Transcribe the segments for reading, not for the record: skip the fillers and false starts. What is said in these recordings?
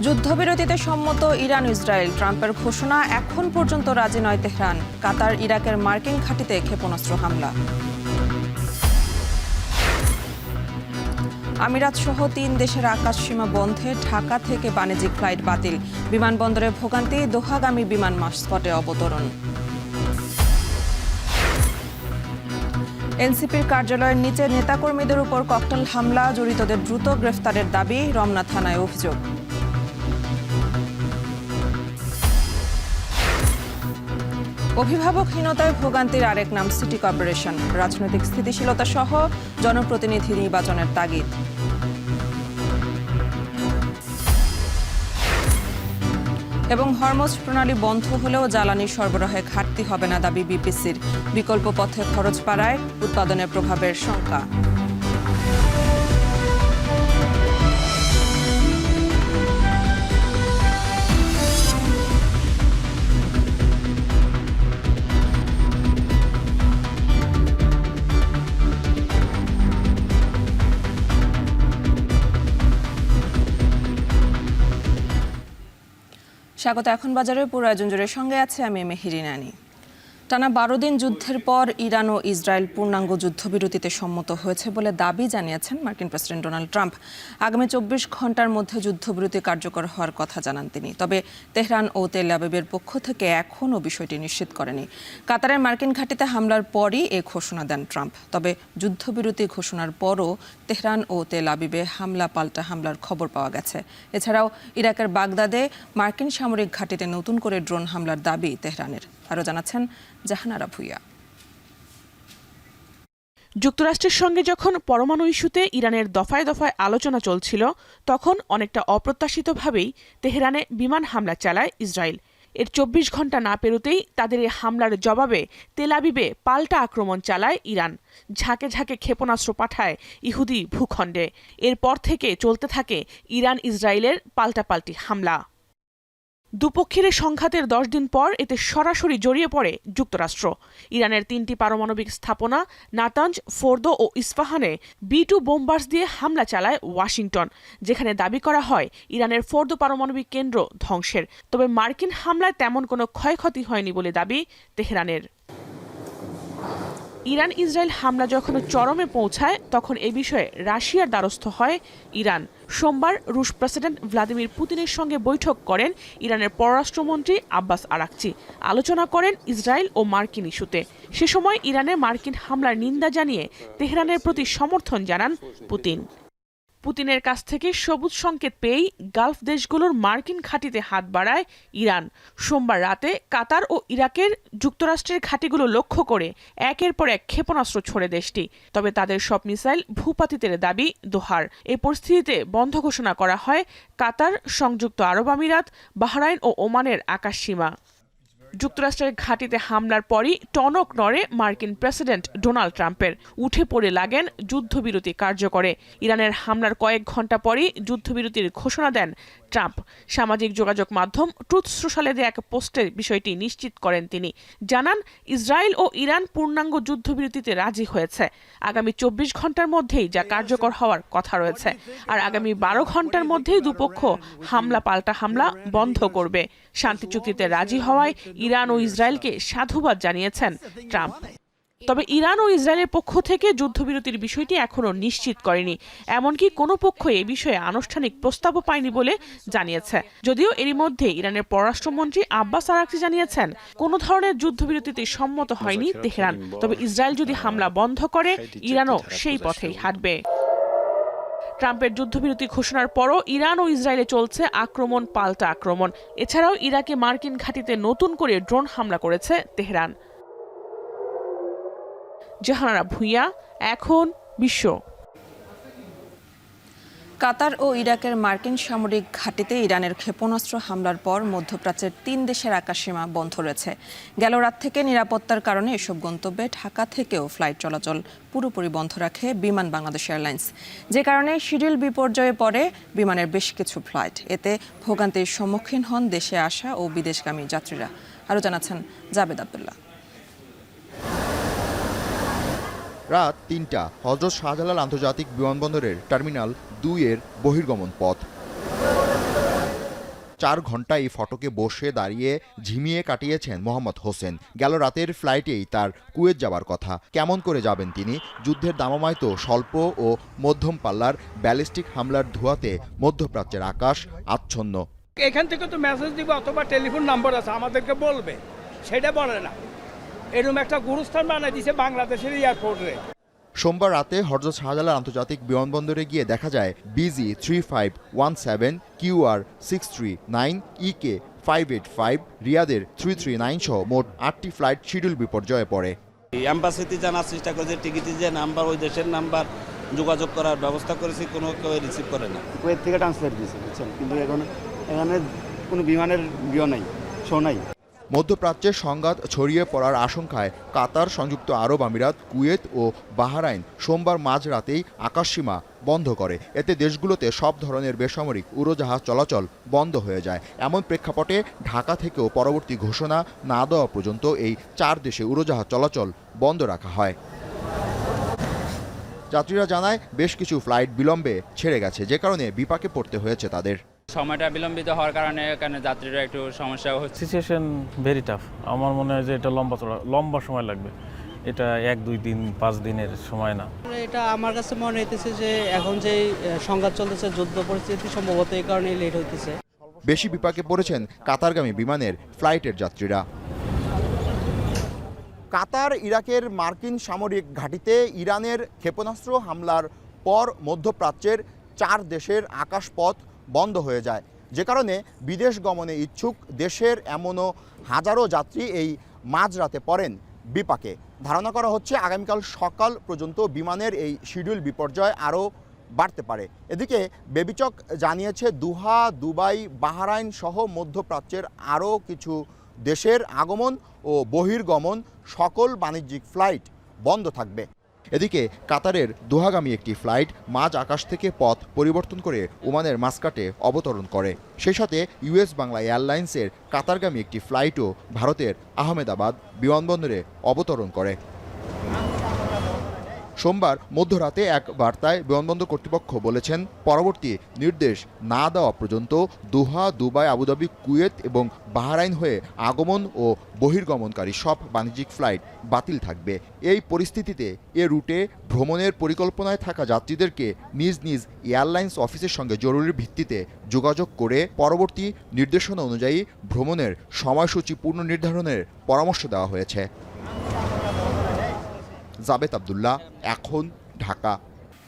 যুদ্ধবিরতিতে সম্মত Iran Israel, ট্রাম্পের ঘোষণা এখন পর্যন্ত রাজি নয় তেহরান। কাতার ইরাকের মার্কিন ঘাঁটিতে ক্ষেপণাস্ত্র হামলা। আমিরাত সহ ৩ দেশের আকাশসীমা বন্ধে ঢাকা থেকে বাণিজ্যিক ফ্লাইট বাতিল। বিমানবন্দরে ভোগান্তি, দোহাগামী বিমান মাস্কটে অবতরণ। এনসিপির কার্যালয়ের নিচে নেতাকর্মীদের উপর ককটেল হামলা, জড়িতদের দ্রুত গ্রেফতারের দাবি, রমনা থানায় অভিযোগ। অভিভাবকহীনতায় ভোগান্তির আরেক নাম সিটি কর্পোরেশন। রাজনৈতিক স্থিতিশীলতা সহ জনপ্রতিনিধি নির্বাচনের তাগিদ। এবং হরমুজ প্রণালী বন্ধ হলেও জ্বালানি সরবরাহে ঘাটতি হবে না দাবি বিপিসির। বিকল্প পথে খরচ বাড়ায় উৎপাদনের প্রভাবের শঙ্কা। স্বাগত। এখন বাজারের পুরো আয়োজন জুড়ে সঙ্গে আছে আমি মেহেরি নানি। টানা ১২ দিন যুদ্ধের পর ইরান ও ইসরায়েল পূর্ণাঙ্গ যুদ্ধবিরতিতে সম্মত হয়েছে বলে দাবি জানিয়েছেন মার্কিন প্রেসিডেন্ট ডোনাল্ড ট্রাম্প। আগামী ২৪ ঘন্টার মধ্যে যুদ্ধবিরতি কার্যকর হওয়ার কথা জানান তিনি। তবে তেহরান ও তেল আবিবের পক্ষ থেকে এখনও বিষয়টি নিশ্চিত করেনি। কাতারের মার্কিন ঘাঁটিতে হামলার পরই এ ঘোষণা দেন ট্রাম্প। তবে যুদ্ধবিরতি ঘোষণার পরও তেহরান ও তেল আবিবে হামলা পাল্টা হামলার খবর পাওয়া গেছে। এছাড়াও ইরাকের বাগদাদে মার্কিন সামরিক ঘাঁটিতে নতুন করে ড্রোন হামলার দাবি তেহরানের। আরও জানাচ্ছেন জাহানারা ভুইয়া। যুক্তরাষ্ট্রের সঙ্গে যখন পরমাণু ইস্যুতে ইরানের দফায় দফায় আলোচনা চলছিল, তখন অনেকটা অপ্রত্যাশিতভাবেই তেহরানে বিমান হামলা চালায় ইসরায়েল। এর ২৪ ঘন্টা না পেরোতেই তাদের এই হামলার জবাবে তেল আবিবে পাল্টা আক্রমণ চালায় ইরান। ঝাঁকে ঝাঁকে ক্ষেপণাস্ত্র পাঠায় ইহুদি ভূখণ্ডে। এরপর থেকে চলতে থাকে ইরান ইসরায়েলের পাল্টাপাল্টি হামলা। দুপক্ষের সংঘাতের ১০ দিন পর এতে সরাসরি জড়িয়ে পড়ে যুক্তরাষ্ট্র। ইরানের ৩টি পারমাণবিক স্থাপনা নাতাঞ্জ, ফোর্দো ও ইস্পাহানে B-2 বোম্বার্স দিয়ে হামলা চালায় ওয়াশিংটন, যেখানে দাবি করা হয় ইরানের ফোর্দো পারমাণবিক কেন্দ্র ধ্বংসের। তবে মার্কিন হামলায় তেমন কোনো ক্ষয়ক্ষতি হয়নি বলে দাবি তেহরানের। ইরান ইসরায়েল হামলা যখন চরমে পৌঁছায়, তখন এ বিষয়ে রাশিয়ার দ্বারস্থ হয় ইরান। সোমবার রুশ প্রেসিডেন্ট ভ্লাদিমির পুতিনের সঙ্গে বৈঠক করেন ইরানের পররাষ্ট্রমন্ত্রী আব্বাস আরাকচি। আলোচনা করেন ইসরায়েল ও মার্কিন ইস্যুতে। সে সময় ইরানে মার্কিন হামলার নিন্দা জানিয়ে তেহরানের প্রতি সমর্থন জানান পুতিনের কাছ থেকে সবুজ সংকেত পেয়েই গালফ দেশগুলোর মার্কিন ঘাঁটিতে হাত বাড়ায় ইরান। সোমবার রাতে কাতার ও ইরাকের যুক্তরাষ্ট্রের ঘাঁটিগুলো লক্ষ্য করে একের পর এক ক্ষেপণাস্ত্র ছোড়ে দেশটি। তবে তাদের সব মিসাইল ভূপাতিতের দাবি দোহার। এই পরিস্থিতিতে বন্ধ ঘোষণা করা হয় কাতার, সংযুক্ত আরব আমিরাত, বাহরাইন ও ওমানের আকাশসীমা। যুক্তরাষ্ট্রের ঘাঁটিতে হামলার পরই টনক নড়ে মার্কিন প্রেসিডেন্ট ডোনাল্ড ট্রাম্পের। উঠে পড়ে লাগেন যুদ্ধবিরতি কার্যকরে। ইরানের হামলার কয়েক ঘণ্টা পরই যুদ্ধবিরতির ঘোষণা দেন ট্রাম্প। সামাজিক যোগাযোগ মাধ্যম ট্রুথ সোশ্যালে দেয়া এক পোস্টে বিষয়টি নিশ্চিত করেন তিনি। জানান, ইসরায়েল ও ইরান পূর্ণাঙ্গ যুদ্ধবিরতিতে রাজি হয়েছে। আগামী ২৪ ঘণ্টার মধ্যেই যা কার্যকর হওয়ার কথা রয়েছে। আর আগামী ১২ ঘণ্টার মধ্যেই দুপক্ষ হামলা পাল্টা হামলা বন্ধ করবে। শান্তি চুক্তিতে রাজি হওয়ায় ইরান ও ইসরায়েলকে সাধুবাদ জানিয়েছেন ট্রাম্প। তবে ইরান ও ইসরায়েলের পক্ষ থেকে যুদ্ধবিরতির বিষয়টি এখনও নিশ্চিত করেনি। এমনকি কোনো পক্ষ এ বিষয়ে আনুষ্ঠানিক প্রস্তাবও পায়নি বলে জানিয়েছে। যদিও এরই মধ্যে ইরানের পররাষ্ট্রমন্ত্রী আব্বাস আরাকচি জানিয়েছেন, কোনো ধরনের যুদ্ধবিরতিতে সম্মত হয়নি তেহরান। তবে ইসরায়েল যদি হামলা বন্ধ করে, ইরানও সেই পথেই হাঁটবে। ট্রাম্পের যুদ্ধবিরতি ঘোষণার পরও ইরান ও ইসরায়েলে চলছে আক্রমণ পাল্টা আক্রমণ। এছাড়াও ইরাকে মার্কিন ঘাঁটিতে নতুন করে ড্রোন হামলা করেছে তেহরান। জাহানারা ভুইয়া, এখন বিশ্ব। কাতার ও ইরাকের মার্কিন সামরিক ঘাঁটিতে ইরানের ক্ষেপণাস্ত্র হামলার পর মধ্যপ্রাচ্যের ৩ দেশের আকাশসীমা বন্ধ রয়েছে। গেল রাত থেকে নিরাপত্তার কারণে এসব গন্তব্যে ঢাকা থেকেও ফ্লাইট চলাচল পুরোপুরি বন্ধ রাখে বিমান বাংলাদেশ এয়ারলাইন্স, যে কারণে শিডিউল বিপর্যয়ে পড়ে বিমানের বেশ কিছু ফ্লাইট। এতে ভোগান্তির সম্মুখীন হন দেশে আসা ও বিদেশগামী যাত্রীরা। আরও জানাচ্ছেন জাবেদ আবদুল্লাহ। রাত ৩টা, হযরত শাহজালাল আন্তর্জাতিক বিমানবন্দরের টার্মিনাল ২ এর বহির্গমন পথ। 4 ঘন্টা এই ফটকে বসে দাঁড়িয়ে ঝিমিয়ে কাটিয়েছেন মোহাম্মদ হোসেন। গেল রাতের ফ্লাইটেই তার কুয়েত যাবার কথা। কেমন করে যাবেন তিনি? যুদ্ধের দামামায় তো স্বল্প ও মধ্যম পাল্লার ব্যালিস্টিক হামলার ধোঁয়াতে মধ্যপ্রাচ্যের আকাশ আচ্ছন্ন। এখান থেকে তো মেসেজ দিব অথবা টেলিফোন নাম্বার আছে, আমাদেরকে বলবে, সেটা বলে না। এরকম একটা গুরুস্থান বানাই দিয়েছে বাংলাদেশের এয়ারপোর্টে। সোমবার রাতে হযরত শাহজালাল আন্তর্জাতিক বিমানবন্দরে গিয়ে দেখা যায় বিজি 3517, QR 639, EK 585, রিয়াদের 339 সহ মোট 8টি ফ্লাইট শিডিউল বিপর্যয়ে পড়ে। অ্যাম্বাসিতে জানার চেষ্টা করেছে, টিকিটের যে নাম্বার, ওই দেশের নাম্বার যোগাযোগ করার ব্যবস্থা করেছি, কোনো কেউ রিসিভ করে না। কুয়েত থেকে ট্রান্সফার দিয়েছে, বুঝছেন, কিন্তু এখানে কোনো বিমানের নাই, শো নাই। মধ্যপ্রাচ্যের সংঘাত ছড়িয়ে পড়ার আশঙ্কায় কাতার, সংযুক্ত আরব আমিরাত, কুয়েত ও বাহরাইন সোমবার মাঝরাতেই আকাশসীমা বন্ধ করে। এতে দেশগুলোতে সব ধরনের বেসামরিক উড়োজাহাজ চলাচল বন্ধ হয়ে যায়। এমন প্রেক্ষাপটে ঢাকা থেকেও পরবর্তী ঘোষণা না দেওয়া পর্যন্ত এই 4 দেশে উড়োজাহাজ চলাচল বন্ধ রাখা হয়। যাত্রীরা জানায় বেশ কিছু ফ্লাইট বিলম্বে ছেড়ে গেছে, যে কারণে বিপাকে পড়তে হয়েছে তাদের। সময়টা বিলম্বিত হওয়ার কারণে এখানে যাত্রীরা একটু সমস্যা হচ্ছে। Situation very tough. আমার মনে হয় যে এটা লম্বা সময় লাগবে। এটা 1-2 দিন 5 দিনের সময় না। এটা আমার কাছে মনে হইতেছে যে এখন যে সংঘাত চলতেছে, যুদ্ধ পরিস্থিতি, সম্ভবত এই কারণে লেট হইতেছে। বেশি বিপাকে পড়েছেন কাতারগামী বিমানের ফ্লাইটের যাত্রীরা। কাতার ইরাকের মার্কিন সামরিক ঘাঁটিতে ইরানের ক্ষেপণাস্ত্র হামলার পর মধ্যপ্রাচ্যের 4 দেশের আকাশপথ বন্ধ হয়ে যায়, যে কারণে বিদেশ গমনে ইচ্ছুক দেশের এমনও হাজারো যাত্রী এই মাঝরাতে পড়েন বিপাকে। ধারণা করা হচ্ছে আগামীকাল সকাল পর্যন্ত বিমানের এই শিডিউল বিপর্যয় আরও বাড়তে পারে। এদিকে বেবিচক জানিয়েছে দোহা, দুবাই, বাহরাইন সহ মধ্যপ্রাচ্যের আরও কিছু দেশের আগমন ও বহির্গমন সকল বাণিজ্যিক ফ্লাইট বন্ধ থাকবে। এদিকে কাতারের দোহাগামী একটি ফ্লাইট মাঝ আকাশ থেকে পথ পরিবর্তন করে ওমানের মাস্কাটে অবতরণ করে। সেই সাথে US বাংলা এয়ারলাইন্সের কাতারগামী একটি ফ্লাইটও ভারতের আহমেদাবাদ বিমানবন্দরে অবতরণ করে। সোমবার মধ্যরাতে এক বার্তায় বিমানবন্দর কর্তৃপক্ষ বলেছেন, পরবর্তী নির্দেশ না দেওয়া পর্যন্ত দোহা, দুবাই, আবুধাবি, কুয়েত এবং বাহরাইন হয়ে আগমন ও বহির্গমনকারী সব বাণিজ্যিক ফ্লাইট বাতিল থাকবে। এই পরিস্থিতিতে এ রুটে ভ্রমণের পরিকল্পনায় থাকা যাত্রীদেরকে নিজ নিজ এয়ারলাইন্স অফিসের সঙ্গে জরুরি ভিত্তিতে যোগাযোগ করে পরবর্তী নির্দেশনা অনুযায়ী ভ্রমণের সময়সূচি পুনর্নির্ধারণের পরামর্শ দেওয়া হয়েছে। জাবেদ আব্দুল্লাহ, এখন, ঢাকা।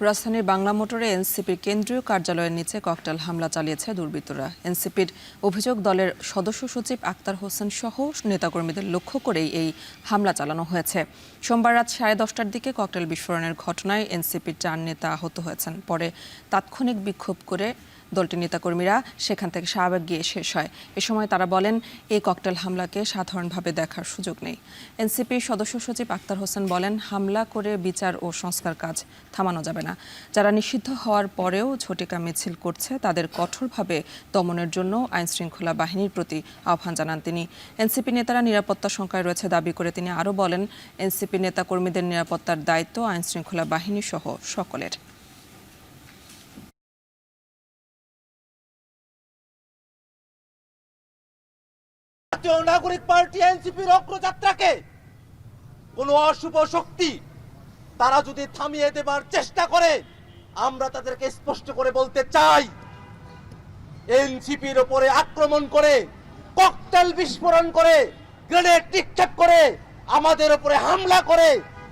রাজধানীর বাংলা মোটরে এনসিপির কেন্দ্রীয় কার্যালয়ের নিচে ককটেল হামলা চালিয়েছে দুর্বৃত্তরা। এনসিপির অভিযোগ, দলের সদস্য সচিব আক্তার হোসেন সহ নেতাকর্মীদের লক্ষ্য করেই এই হামলা চালানো হয়েছে। সোমবার রাত 10:30টার দিকে ককটেল বিস্ফোরণের ঘটনায় এনসিপির 4 নেতা আহত হয়েছেন। পরে তাৎক্ষণিক বিক্ষোভ করে দলটির নেতাকর্মীরা সেখান থেকে শাহবাগ গিয়ে শেষ হয়। এ সময় তারা বলেন, এই ককটেল হামলাকে সাধারণভাবে দেখার সুযোগ নেই। এনসিপির সদস্য সচিব আক্তার হোসেন বলেন, হামলা করে বিচার ও সংস্কার কাজ থামানো যাবে না। যারা নিষিদ্ধ হওয়ার পরেও ঝটিকা মিছিল করছে তাদের কঠোরভাবে দমনের জন্য আইনশৃঙ্খলা বাহিনীর প্রতি আহ্বান জানান তিনি। এনসিপি নেতারা নিরাপত্তা শঙ্কায় রয়েছে দাবি করে তিনি আরও বলেন, এনসিপি নেতাকর্মীদের নিরাপত্তার দায়িত্ব আইনশৃঙ্খলা বাহিনী সহ সকলের। জাতীয় নাগরিক পার্টি এনসিপির অগ্রযাত্রাকে কোনো অশুভ শক্তি তারা যদি থামিয়ে দেবার চেষ্টা করে, আমরা তাদেরকে স্পষ্ট করে বলতে চাই, এনসিপির উপরে আক্রমণ করে, ককটেল বিস্ফোরণ করে, গ্রেনেড নিক্ষেপ করে, আমাদের উপরে হামলা করে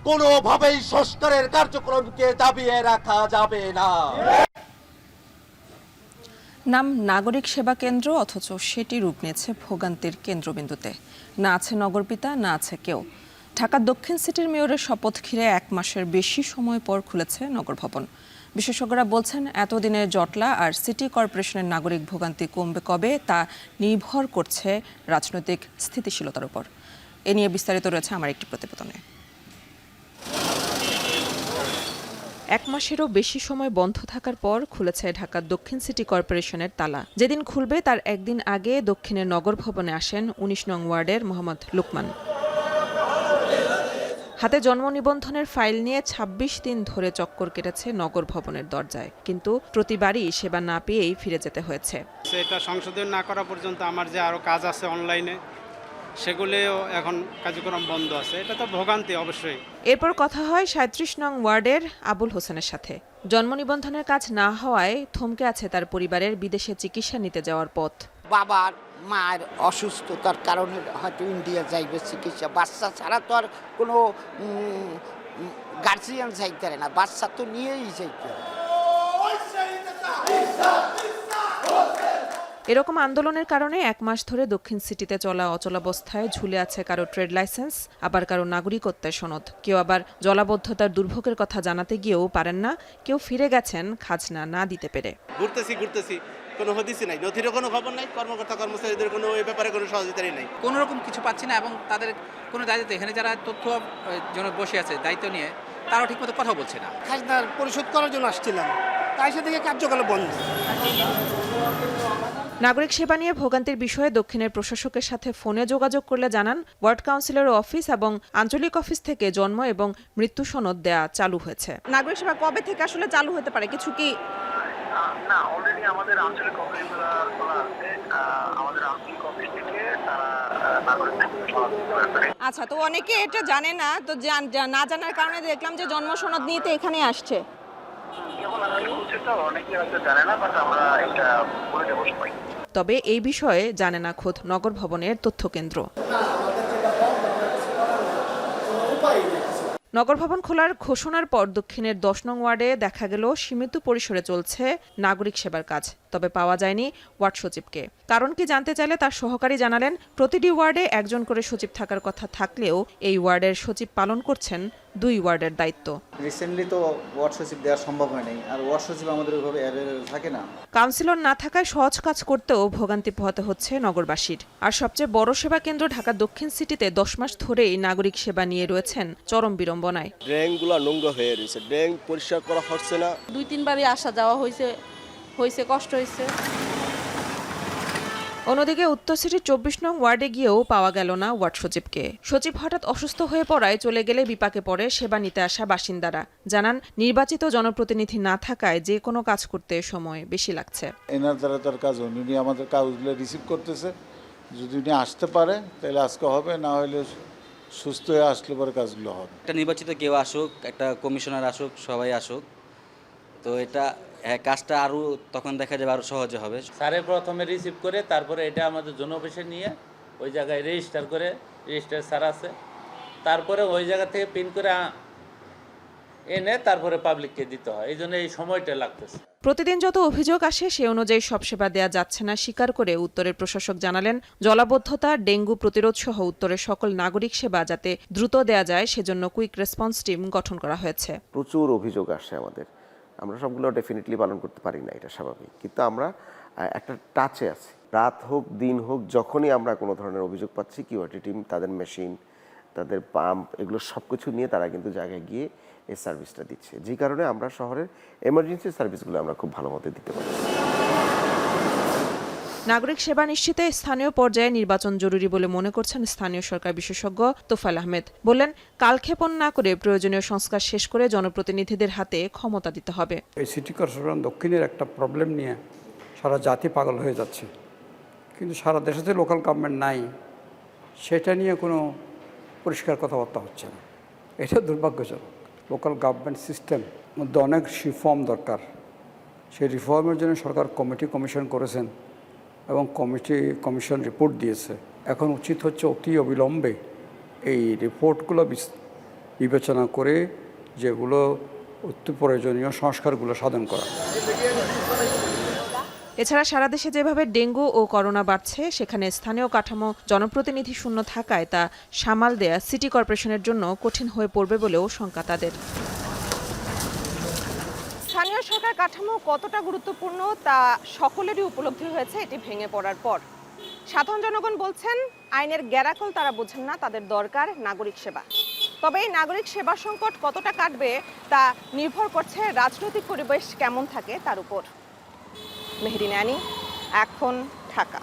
কোনোভাবেই সংস্কারের কার্যক্রমকে দাবিয়ে রাখা যাবে না। নাম নাগরিক সেবা কেন্দ্র, অথচ সেটি রূপ নিয়েছে ভোগান্তির কেন্দ্রবিন্দুতে। না আছে নগরপিতা, না আছে কেউ। ঢাকা দক্ষিণ সিটির মেয়রের শপথ ঘিরে 1 মাসের বেশি সময় পর খুলেছে নগর ভবন। বিশেষজ্ঞরা বলছেন, এতদিনের জটলা আর সিটি কর্পোরেশনের নাগরিক ভোগান্তি কমবে কবে তা নির্ভর করছে রাজনৈতিক স্থিতিশীলতার উপর। এ নিয়ে বিস্তারিত রয়েছে আমার একটি প্রতিবেদনে। 1 মাসেরও বেশি সময় বন্ধ থাকার পর খুলেছে ঢাকা দক্ষিণ সিটি কর্পোরেশনের তালা। যেদিন খুলবে তার একদিন আগে দক্ষিণের নগর ভবনে আসেন 19 নং ওয়ার্ডের মোহাম্মদ লুকমান। হাতে জন্ম নিবন্ধনের ফাইল নিয়ে ২৬ দিন ধরে চক্কর কেটেছে নগর ভবনের দরজায়, কিন্তু প্রতিবারই সেবা না পেয়েই ফিরে যেতে হয়েছে। এটা সংশোধন না করা পর্যন্ত আমার যে আরও কাজ আছে অনলাইনে, সেগুলিও এখন কার্যক্রম বন্ধ আছে। এটা তো ভোগান্তি অবশ্যই। এরপর কথা হয় ৩৭ নং ওয়ার্ডের আবুল হোসেনের সাথে। জন্ম নিবন্ধনের কাজ না হওয়ায় থমকে আছে তার পরিবারের বিদেশে চিকিৎসা নিতে যাওয়ার পথ। বাবার মায়ের অসুস্থতার কারণে হয়তো ইন্ডিয়া যাইবে চিকিৎসা। বাচ্চা ছাড়া তো আর কোনো গার্জিয়ান যাইতে পারে না, বাচ্চা তো নিয়েই যাইতে হবে। এরকম আন্দোলনের কারণে ১ মাস ধরে দক্ষিণ সিটিতে চলা অচলাবস্থায় ঝুলে আছে কারো ট্রেড লাইসেন্স, আবার কারো নাগরিকত্বের সনদ। কেউ আবার জলাবদ্ধতার দুর্ভোগের কথা জানাতে গিয়েও পারেন না, কেউ ফিরে গেছেন খাজনা না দিতে পেরে। ঘুরতেছি কোনো হদিসই নাই, নথিরও কোনো খবর নাই, কর্মকর্তা কর্মচারীদের কোনো এই ব্যাপারে কোনো সহযোগিতাই নাই। কোনো রকম কিছু পাচ্ছি না এবং তাদের কোনো দায়িত্ব, এখানে যারা তথ্য জন্য বসে আছে দায়িত্ব নিয়ে, তারাও ঠিকমতো কথা বলছে না। খাজনা পরিশোধ করার জন্য আসছিলাম, তাই সে থেকে কার্যকলাপ বন্ধ। নাগরিক সেবা নিয়ে ভোগান্তির বিষয়ে দক্ষিণের প্রশাসকের সাথে ফোনে যোগাযোগ করলে জানান, ওয়ার্ড কাউন্সিলর অফিস এবং আঞ্চলিক অফিস থেকে জন্ম এবং মৃত্যু সনদ দেয়া চালু হয়েছে। নাগরিক সেবা কবে থেকে আসলে চালু হতে পারে, কিছু কি? না, অলরেডি আমাদের আঞ্চলিক অফিসগুলো খোলা আছে। আমাদের আঞ্চলিক অফিস থেকে তারা নাগরিক সনদ দিতে পারে। আচ্ছা, তো অনেকে এটা জানে না, তো না জানার কারণে দেখলাম যে জন্ম সনদ নিতে এখানে আসছে। অনেকে হয়তো জানে না, বাট আমরা এটা বলে দেবো সবাই। তবে এই বিষয়ে জানে না খোদ নগর ভবনের তথ্য কেন্দ্র। নগর ভবন খোলার ঘোষণার পর দক্ষিণের ১০ নং ওয়ার্ডে দেখা গেল সীমিত পরিসরে চলছে নাগরিক সেবার কাজ, তবে পাওয়া যায়নি ওয়ার্ড সচিবকে। কারণ কি জানতে চাইলে তার সহকারী জানালেন, প্রতিটি ওয়ার্ডে একজন করে সচিব থাকার কথা থাকলেও এই ওয়ার্ডের সচিব পালন করছেন ২ ওয়ার্ডের দায়িত্ব। রিসেন্টলি তো ওয়ার্ড সচিব দেওয়া সম্ভব হয় নাই, আর ওয়ার্ড সচিব আমাদের ওইভাবে অ্যাভেলেবল থাকে না। কাউন্সিলর না থাকায় সহজ কাজ করতেও ভোগান্তি পোহাতে হচ্ছে নগরবাসীর। আর সবচেয়ে বড় সেবা কেন্দ্র ঢাকা দক্ষিণ সিটিতে ১০ মাস ধরেই নাগরিক সেবা নিয়ে রয়েছেন চরম বিড়ম্বনায়। ড্রেনগুলো নোংরা হয়ে রয়েছে, ড্রেন পরিষ্কার করা হচ্ছে না। ২-৩ বারই আসা যাওয়া হয়েছে, কষ্ট হয়েছে। অন্যদিকে উত্তর সিটির ২৪ নং ওয়ার্ডে গিয়েও পাওয়া গেল না ওয়ার্ড সচিবকে। সচিব হঠাৎ অসুস্থ হয়ে পড়ায় চলে গেলে বিপাকে পড়ে সেবা নিতে আসা বাসিন্দারা। জানান, নির্বাচিত জনপ্রতিনিধি না থাকায় যে কোনো কাজ করতে সময় বেশি লাগছে। এনার দ্বারা তার কাজ হয়নি, উনি আমাদের কাজগুলো রিসিভ করতেছে। যদি উনি আসতে পারে তাহলে আজকে হবে, না হলে সুস্থ হয়ে আসলে পরে কাজগুলো হবে। একটা নির্বাচিত কেউ আসুক, একটা কমিশনার আসুক, সবাই আসুক, তো এটা কাজটা আরও তখন দেখা যাবে আরও সহজে হবে। স্যারে প্রথমে রিসিভ করে তারপরে এটা আমাদের জোন অফিসে নিয়ে ওই জায়গায় রেজিস্টার করে, রেজিস্টার স্যার আছে, তারপরে ওই জায়গা থেকে পিন করে এনে তারপরে পাবলিককে দিতে হয়। এই জন্য এই সময়টা লাগতেছে। প্রতিদিন যত অভিযোগ আসে সে অনুযায়ী সব সেবা দেয়া যাচ্ছে না স্বীকার করে উত্তরের প্রশাসক জানালেন, জলাবদ্ধতা, ডেঙ্গু প্রতিরোধ সহ উত্তরের সকল নাগরিক সেবা যাতে দ্রুত দেয়া যায় সেজন্য কুইক রেসপন্স টিম গঠন করা হয়েছে। প্রচুর অভিযোগ আসে আমাদের, আমরা সবগুলো ডেফিনেটলি পালন করতে পারি না, এটা স্বাভাবিক, কিন্তু আমরা একটা টাচে আছি। রাত হোক দিন হোক, যখনই আমরা কোনো ধরনের অভিযোগ পাচ্ছি, কিউআরটি টিম তাদের মেশিন, তাদের পাম্প, এগুলো সব কিছু নিয়ে তারা কিন্তু জায়গায় গিয়ে এই সার্ভিসটা দিচ্ছে, যে কারণে আমরা শহরের এমার্জেন্সি সার্ভিসগুলো আমরা খুব ভালো মতো দিতে পারি। নাগরিক সেবা নিশ্চিতে স্থানীয় পর্যায়ে নির্বাচন জরুরি বলে মনে করছেন স্থানীয় সরকার বিশেষজ্ঞ তোফায়েল আহমেদ। বললেন, কালক্ষেপণ না করে প্রয়োজনীয় সংস্কার শেষ করে জনপ্রতিনিধিদের হাতে ক্ষমতা দিতে হবে। এই সিটি কর্পোরেশন দক্ষিণের একটা প্রবলেম নিয়ে সারা জাতি পাগল হয়ে যাচ্ছে, কিন্তু সারা দেশে যে লোকাল গভর্নমেন্ট নাই, সেটা নিয়ে কোনো পরিষ্কার কথাবার্তা হচ্ছে না। এটা দুর্ভাগ্যজনক। লোকাল গভর্নমেন্ট সিস্টেম মধ্যে অনেক রিফর্ম দরকার। সেই রিফর্মের জন্য সরকার কমিশন করেছেন এবং কমিশন রিপোর্ট দিয়েছে। এখন উচিত হচ্ছে অতি অবিলম্বে এই রিপোর্টগুলো বিবেচনা করে যেগুলো অতি প্রয়োজনীয় সংস্কারগুলো সাধন করা। এছাড়া সারা দেশে যেভাবে ডেঙ্গু ও করোনা বাড়ছে, সেখানে স্থানীয় কাঠামো জনপ্রতিনিধি শূন্য থাকায় তা সামাল দেয়া সিটি কর্পোরেশনের জন্য কঠিন হয়ে পড়বে বলেও শঙ্কা তাদের। স্থানীয় সরকার কাঠামো কতটা গুরুত্বপূর্ণ তা সকলেরই উপলব্ধি হয়েছে এটি ভেঙে পড়ার পর। সাধারণ জনগণ বলছেন, আইনের গ্যারাকল তারা বোঝেন না, তাদের দরকার নাগরিক সেবা। তবে এই নাগরিক সেবা সংকট কতটা কাটবে তা নির্ভর করছে রাজনৈতিক পরিবেশ কেমন থাকে তার উপর। মেহেরিন আনি, এখন ঢাকা।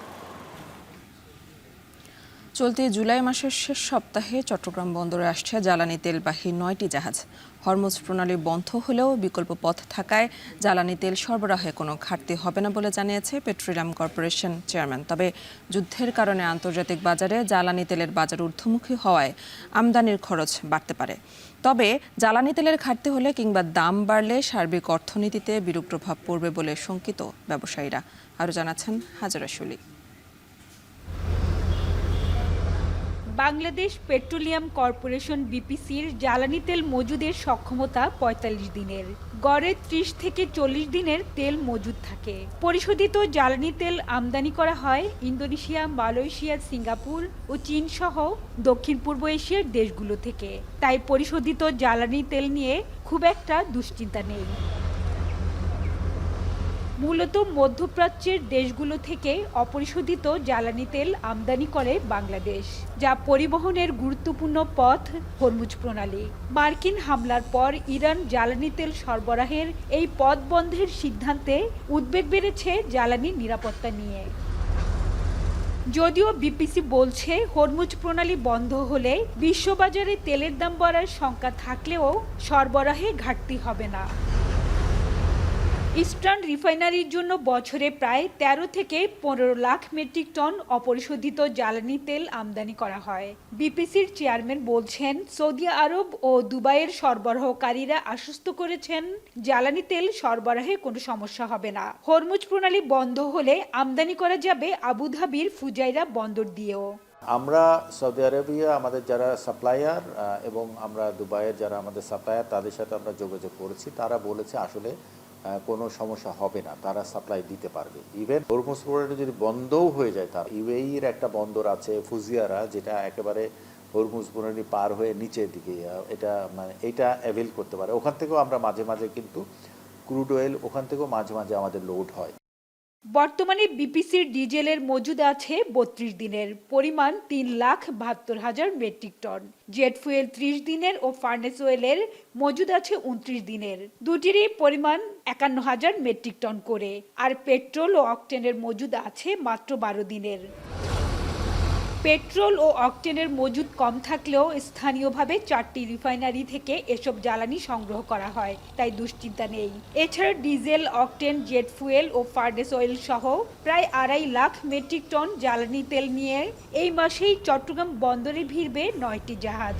চলতি জুলাই মাসের শেষ সপ্তাহে চট্টগ্রাম বন্দরে আসছে জ্বালানি তেলবাহী 9টি জাহাজ। হরমুজ প্রণালী বন্ধ হলেও বিকল্প পথ থাকায় জ্বালানি তেল সরবরাহে কোনো ঘাটতি হবে না বলে জানিয়েছে পেট্রোলিয়াম কর্পোরেশন চেয়ারম্যান। তবে যুদ্ধের কারণে আন্তর্জাতিক বাজারে জ্বালানি তেলের বাজার ঊর্ধ্বমুখী হওয়ায় আমদানির খরচ বাড়তে পারে। তবে জ্বালানি তেলের ঘাটতি হলে কিংবা দাম বাড়লে সার্বিক অর্থনীতিতে বিরূপ প্রভাব পড়বে বলে শঙ্কিত ব্যবসায়ীরা। আরও জানাচ্ছেন হাজরা শুলি। বাংলাদেশ পেট্রোলিয়াম কর্পোরেশন বিপিসির জ্বালানি তেল মজুদের সক্ষমতা ৪৫ দিনের, গড়ে ৩০ থেকে ৪০ দিনের তেল মজুদ থাকে। পরিশোধিত জ্বালানি তেল আমদানি করা হয় ইন্দোনেশিয়া, মালয়েশিয়া, সিঙ্গাপুর ও চীন সহ দক্ষিণ পূর্ব এশিয়ার দেশগুলো থেকে। তাই পরিশোধিত জ্বালানি তেল নিয়ে খুব একটা দুশ্চিন্তা নেই। মূলত মধ্যপ্রাচ্যের দেশগুলো থেকে অপরিশোধিত জ্বালানি তেল আমদানি করে বাংলাদেশ, যা পরিবহনের গুরুত্বপূর্ণ পথ হরমুজ প্রণালী। মার্কিন হামলার পর ইরান জ্বালানি তেল সরবরাহের এই পথ বন্ধের সিদ্ধান্তে উদ্বেগ বেড়েছে জ্বালানি নিরাপত্তা নিয়ে। যদিও বিপিসি বলছে হরমুজ প্রণালী বন্ধ হলে বিশ্ববাজারে তেলের দাম বাড়ার শঙ্কা থাকলেও সরবরাহে ঘাটতি হবে না। ইস্টার্ন রিফাইনারির জন্য বছরে প্রায় ১৩ থেকে ১৫ লাখ মেট্রিক টন অপরিশোধিত জ্বালানি তেল আমদানি করা হয়। বিপিসির চেয়ারম্যান বলছেন, সৌদি আরব ও দুবাইয়ের সরবরাহকারীরা আশ্বস্ত করেছেন জ্বালানি তেল সরবরাহে কোনো সমস্যা হবে না। হরমুজ প্রণালী বন্ধ হলে আমদানি করা যাবে আবুধাবির ফুজাইরা বন্দর দিয়েও। আমরা সৌদি আরবিয়া আমাদের যারা সাপ্লায়ার এবং আমরা দুবাইয়ের যারা আমাদের সাপ্লায়ার তাদের সাথে আমরা যোগাযোগ করেছি, তারা বলেছে আসলে কোনো সমস্যা হবে না, তারা সাপ্লাই দিতে পারবে। ইভেন হরমুজ প্রণালী যদি বন্ধও হয়ে যায়, তার ইউএইর একটা বন্দর আছে ফুজিয়ারা, যেটা একেবারে হরমুজ প্রণালী পার হয়ে নিচের দিকে এটা অ্যাভেল করতে পারে। ওখান থেকেও আমরা মাঝে মাঝে কিন্তু ক্রুড অয়েল ওখান থেকেও মাঝে মাঝে আমাদের লোড হয়। বর্তমানে বিপিসির ডিজেলের মজুদ আছে ৩২ দিনের, পরিমাণ ৩,৭২,০০০ মেট্রিক টন। জেট ফুয়েল ৩০ দিনের ও ফার্নেস অয়েলের মজুদ আছে ২৯ দিনের, দুটিরই পরিমাণ ৫১,০০০ মেট্রিক টন করে। আর পেট্রোল ও অকটেনের মজুদ আছে মাত্র ১২ দিনের। পেট্রোল ও অকটেনের মজুদ কম থাকলেও স্থানীয়ভাবে ৪টি রিফাইনারি থেকে এসব জ্বালানি সংগ্রহ করা হয়, তাই দুশ্চিন্তা নেই। এছাড়া ডিজেল, অকটেন, জেট ফুয়েল ও ফার্নেস অয়েল সহ প্রায় ২.৫ লাখ মেট্রিক টন জ্বালানি তেল নিয়ে এই মাসেই চট্টগ্রাম বন্দরে ভিড়বে ৯টি জাহাজ।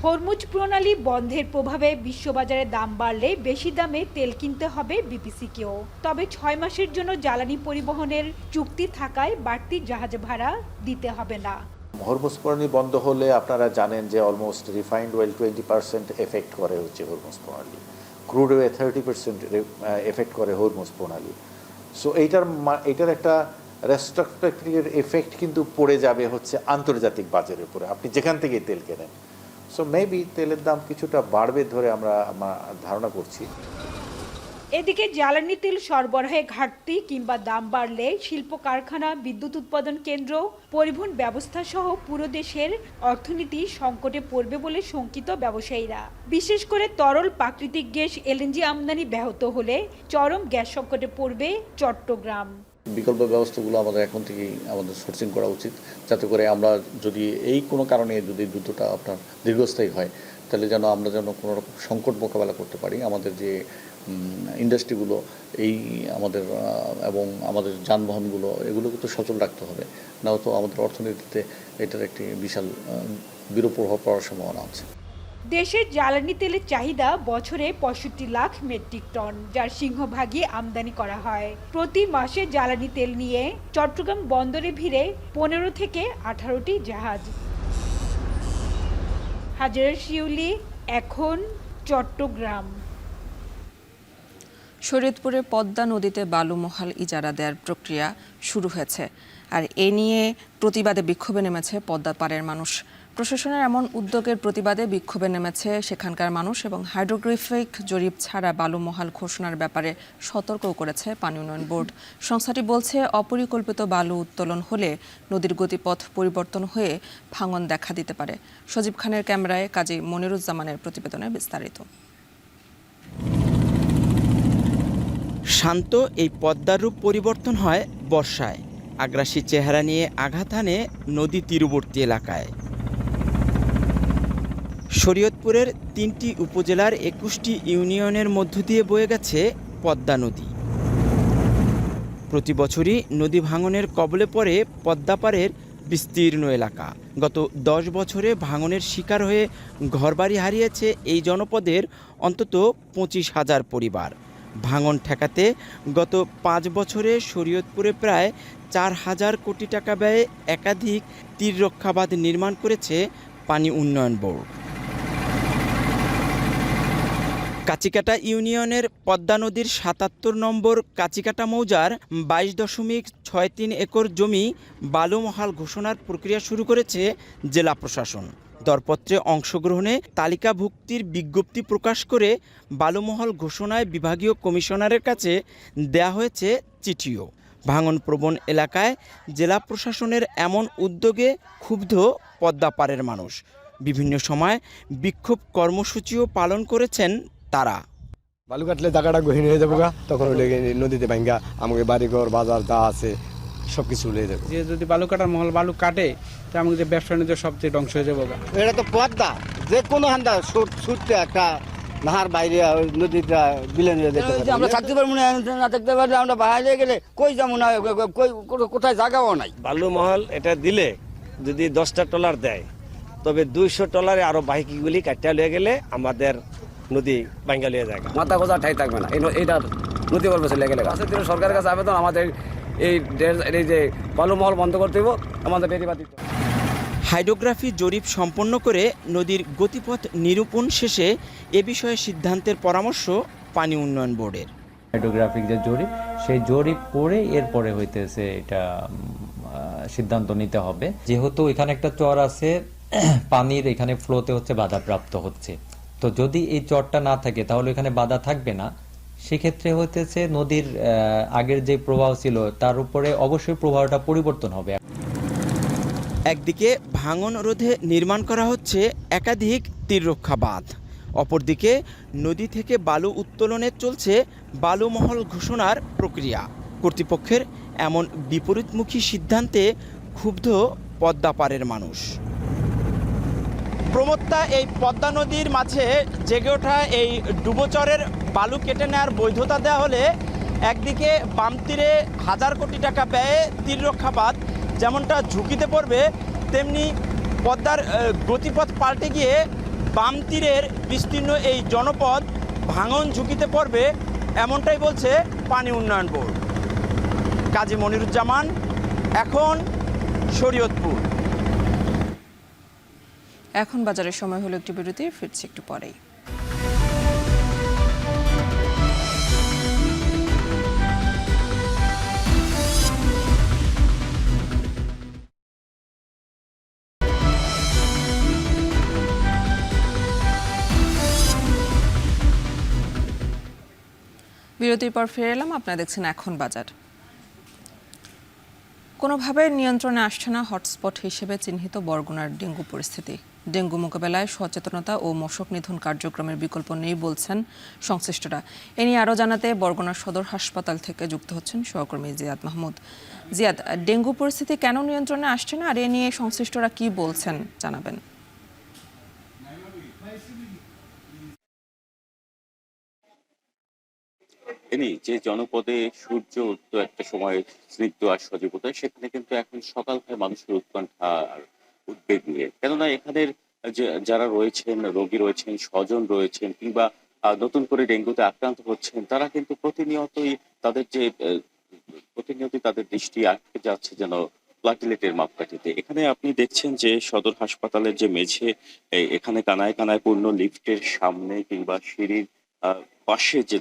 হরমুজ প্রণালী বন্ধের প্রভাবে বিশ্ববাজারে দাম বাড়লে বেশি দামে তেল কিনতে হবে বিপিসিকেও। তবে ৬ মাসের জন্য জ্বালানি পরিবহনের চুক্তি থাকায় বাড়তি জাহাজ ভাড়া দিতে হবে না। হরমুজ প্রণালী বন্ধ হলে আপনারা জানেন যে অলমোস্ট রিফাইন্ড অয়েল 20% এফেক্ট করে হচ্ছে হরমুজ প্রণালী, ক্রুড অয়েল 30% এফেক্ট করে হরমুজ প্রণালী। সো এইটার একটা রেস্ট্রাকচারের এফেক্ট কিন্তু পড়ে যাবে হচ্ছে আন্তর্জাতিক বাজারের উপরে, আপনি যেখান থেকে তেল কেনেন। সো মেবি তেলের দাম কিছুটা বাড়বে ধরে আমরা ধারণা করছি। এদিকে জ্বালানি তেল সরবরাহে ঘাটতি কিংবা দাম বাড়লে শিল্প কারখানা, বিদ্যুৎ উৎপাদন কেন্দ্র, পরিবহন ব্যবস্থা সহ পুরো দেশের অর্থনীতি সংকটে পড়বে বলে শঙ্কিত ব্যবসায়ীরা। বিশেষ করে তরল প্রাকৃতিক গ্যাস এলএনজি আমদানি ব্যাহত হলে চরম গ্যাস সংকটে পড়বে চট্টগ্রাম। বিকল্প ব্যবস্থাগুলো আমাদের এখন থেকেই আমাদের সোর্সিং করা উচিত, যাতে করে আমরা যদি এই কোনো কারণে যদি যুদ্ধটা আপনার দীর্ঘস্থায়ী হয়, তাহলে আমরা যেন কোনো রকম সংকট মোকাবেলা করতে পারি। আমাদের যে ইন্ডাস্ট্রিগুলো আমাদের এবং আমাদের যানবাহনগুলো এগুলোকে তো সচল রাখতে হবে, নাও তো আমাদের অর্থনীতিতে এটার একটি বিশাল বিরূপ প্রভাব পড়ার সম্ভাবনা আছে। দেশের জ্বালানি তেলের চাহিদা বছরে ৬৫ লাখ মেট্রিক টন, যার সিংহভাগই আমদানি করা হয়। প্রতি মাসে জ্বালানি তেল নিয়ে চট্টগ্রাম বন্দরে ভিড়ে ১৫ থেকে ১৮টি জাহাজ। হাজরা শিউলি, এখন চট্টগ্রাম। শরীয়তপুরে পদ্মা নদীতে বালু মহাল ইজারা দেওয়ার প্রক্রিয়া শুরু হয়েছে, আর এ নিয়ে প্রতিবাদে বিক্ষোভে নেমেছে পদ্মা পাড়ের মানুষ। প্রশাসনের এমন উদ্যোগের প্রতিবাদে বিক্ষোভে নেমেছে সেখানকার মানুষ এবং হাইড্রোগ্রাফিক জরিপ ছাড়া বালু মহাল ঘোষণার ব্যাপারে সতর্কও করেছে পানি উন্নয়ন বোর্ড। সংস্থাটি বলছে, অপরিকল্পিত বালু উত্তোলন হলে নদীর গতিপথ পরিবর্তন হয়ে ভাঙন দেখা দিতে পারে। সজীব খানের ক্যামেরায় কাজী মনিরুজ্জামানের প্রতিবেদনে বিস্তারিত। শান্ত এই পদ্মার রূপ পরিবর্তন হয় বর্ষায়। আগ্রাসী চেহারা নিয়ে আঘাত হানে নদী তীরবর্তী এলাকায়। শরীয়তপুরের 3টি উপজেলার 21টি ইউনিয়নের মধ্য দিয়ে বয়ে গেছে পদ্মা নদী। প্রতি বছরই নদী ভাঙনের কবলে পড়ে পদ্মাপাড়ের বিস্তীর্ণ এলাকা। গত 10 বছরে ভাঙনের শিকার হয়ে ঘরবাড়ি হারিয়েছে এই জনপদের অন্তত 25,000 পরিবার। ভাঙন ঠেকাতে গত 5 বছরে শরীয়তপুরে প্রায় 4,000 কোটি টাকা ব্যয়ে একাধিক তীররক্ষা বাঁধ নির্মাণ করেছে পানি উন্নয়ন বোর্ড। কাচিকাটা ইউনিয়নের পদ্মা নদীর 77 নম্বর কাচিকাটা মৌজার 22.63 একর জমি বালুমহাল ঘোষণার প্রক্রিয়া শুরু করেছে জেলা প্রশাসন। দরপত্রে অংশগ্রহণে তালিকাভুক্তির বিজ্ঞপ্তি প্রকাশ করে বালুমহাল ঘোষণায় বিভাগীয় কমিশনারের কাছে দেয়া হয়েছে চিঠিও। ভাঙনপ্রবণ এলাকায় জেলা প্রশাসনের এমন উদ্যোগে ক্ষুব্ধ পদ্মাপাড়ের মানুষ। বিভিন্ন সময় বিক্ষোভ কর্মসূচিও পালন করেছেন তারা। বালু কাটলে জায়গাটা গহীন হয়ে যাবো, তখন নদীতে ভাঙ্গা আমাকে বাড়িঘর বাজার যা আছে সব কিছু উড়ে যাবে। যে যদি বালু কাটার মহল বালু কাটে তো আমাকে যে ব্যবসা বাণিজ্য সবচেয়ে ধ্বংস হয়ে যাবো। এটা তো পদ্মা, যে কোনো হান্দা ছুটতে একটা নাহার বাইরে নদীটা বিলেন হয়ে যেতে পারে। আমরা থাকতে পারবো না থাকতে পারলে আমরা বাইরে গেলে কই যাবো না, কোথায় জায়গাও নাই। বালু মহল এটা দিলে যদি 10টা ট্রলার দেয়, তবে 200 ট্রলারে আরো বাইকগুলি কাটিয়ে লিয়ে গেলে আমাদের নদী ভাঙ্গা লিয়ে যায়। মাথা গোজা ঠাই থাকবে না, এটা নদী গল্প চলে গেলে সরকারের কাছে আবেদন আমাদের এই যে বালু মহল বন্ধ করতে হবে, আমাদের বেরিবাদ দিতে হবে। হাইড্রোগ্রাফি জরিপ সম্পন্ন করে নদীর গতিপথ নিরূপণ শেষে এ বিষয়ে সিদ্ধান্তের পরামর্শ পানি উন্নয়ন বোর্ডের। হাইড্রোগ্রাফিক যে জরিপ, সেই জরিপ করে এরপরে হইতেছে এটা সিদ্ধান্ত নিতে হবে। যেহেতু এখানে একটা চর আছে, পানির এখানে ফ্লোতে হচ্ছে বাধাপ্রাপ্ত হচ্ছে, তো যদি এই চরটা না থাকে তাহলে এখানে বাধা থাকবে না। সেক্ষেত্রে হইতেছে নদীর আগের যে প্রবাহ ছিল তার উপরে অবশ্যই প্রবাহটা পরিবর্তন হবে। একদিকে ভাঙন রোধে নির্মাণ করা হচ্ছে একাধিক তীররক্ষা বাঁধ, অপরদিকে নদী থেকে বালু উত্তোলনে চলছে বালুমহল ঘোষণার প্রক্রিয়া। কর্তৃপক্ষের এমন বিপরীতমুখী সিদ্ধান্তে ক্ষুব্ধ পদ্মাপাড়ের মানুষ। প্রমত্তা এই পদ্মা নদীর মাঝে জেগে ওঠা এই ডুবোচরের বালু কেটে নেওয়ার বৈধতা দেওয়া হলে একদিকে বাম তীরে 1000 কোটি টাকা ব্যয়ে তীররক্ষা বাঁধ যেমনটা ঝুঁকিতে পড়বে, তেমনি পদ্মার গতিপথ পাল্টে গিয়ে বাম তীরের বিস্তীর্ণ এই জনপদ ভাঙন ঝুঁকিতে পড়বে, এমনটাই বলছে পানি উন্নয়ন বোর্ড। কাজী মনিরুজ্জামান, এখন শরীয়তপুর। এখন বাজারের সময় হলো একটি বিরতি, ফিরছি একটু পরেই। বিরতির পর ফিরে এলাম, আপনারা দেখছেন এখন বাজার। কোনোভাবে নিয়ন্ত্রণে আসছে না হটস্পট হিসেবে চিহ্নিত বরগুনার ডেঙ্গু পরিস্থিতি। ডেঙ্গু মোকাবেলায় সচেতনতা ও মশক নিধন কার্যক্রমের বিকল্প নেই বলছেন সংশ্লিষ্টরা। এ নিয়ে আরও জানাতে বরগুনা সদর হাসপাতাল থেকে যুক্ত হচ্ছেন সহকর্মী জিয়াদ মাহমুদ। জিয়াদ, ডেঙ্গু পরিস্থিতি কেন নিয়ন্ত্রণে আসছে না, আর এ নিয়ে সংশ্লিষ্টরা কি বলছেন জানাবেন। যে জনপদে সূর্য উঠত একটা সময় স্নিগ্ধ আর সজীবতায়, সেখানে কিন্তু এখন সকাল হয় মানুষের উৎকণ্ঠা আর উদ্বেগ নিয়ে। কেননা এখানের যারা রয়েছেন, রোগী রয়েছেন, স্বজন রয়েছেন, কিংবা নতুন করে ডেঙ্গুতে আক্রান্ত হচ্ছেন, তারা কিন্তু প্রতিনিয়তই তাদের দৃষ্টি আটকে যাচ্ছে যেন প্লাটিলেটের মাপকাঠিতে। এখানে আপনি দেখছেন যে সদর হাসপাতালের যে মেঝে, এখানে কানায় কানায় পূর্ণ, লিফটের সামনে কিংবা সিঁড়ির পাশে যে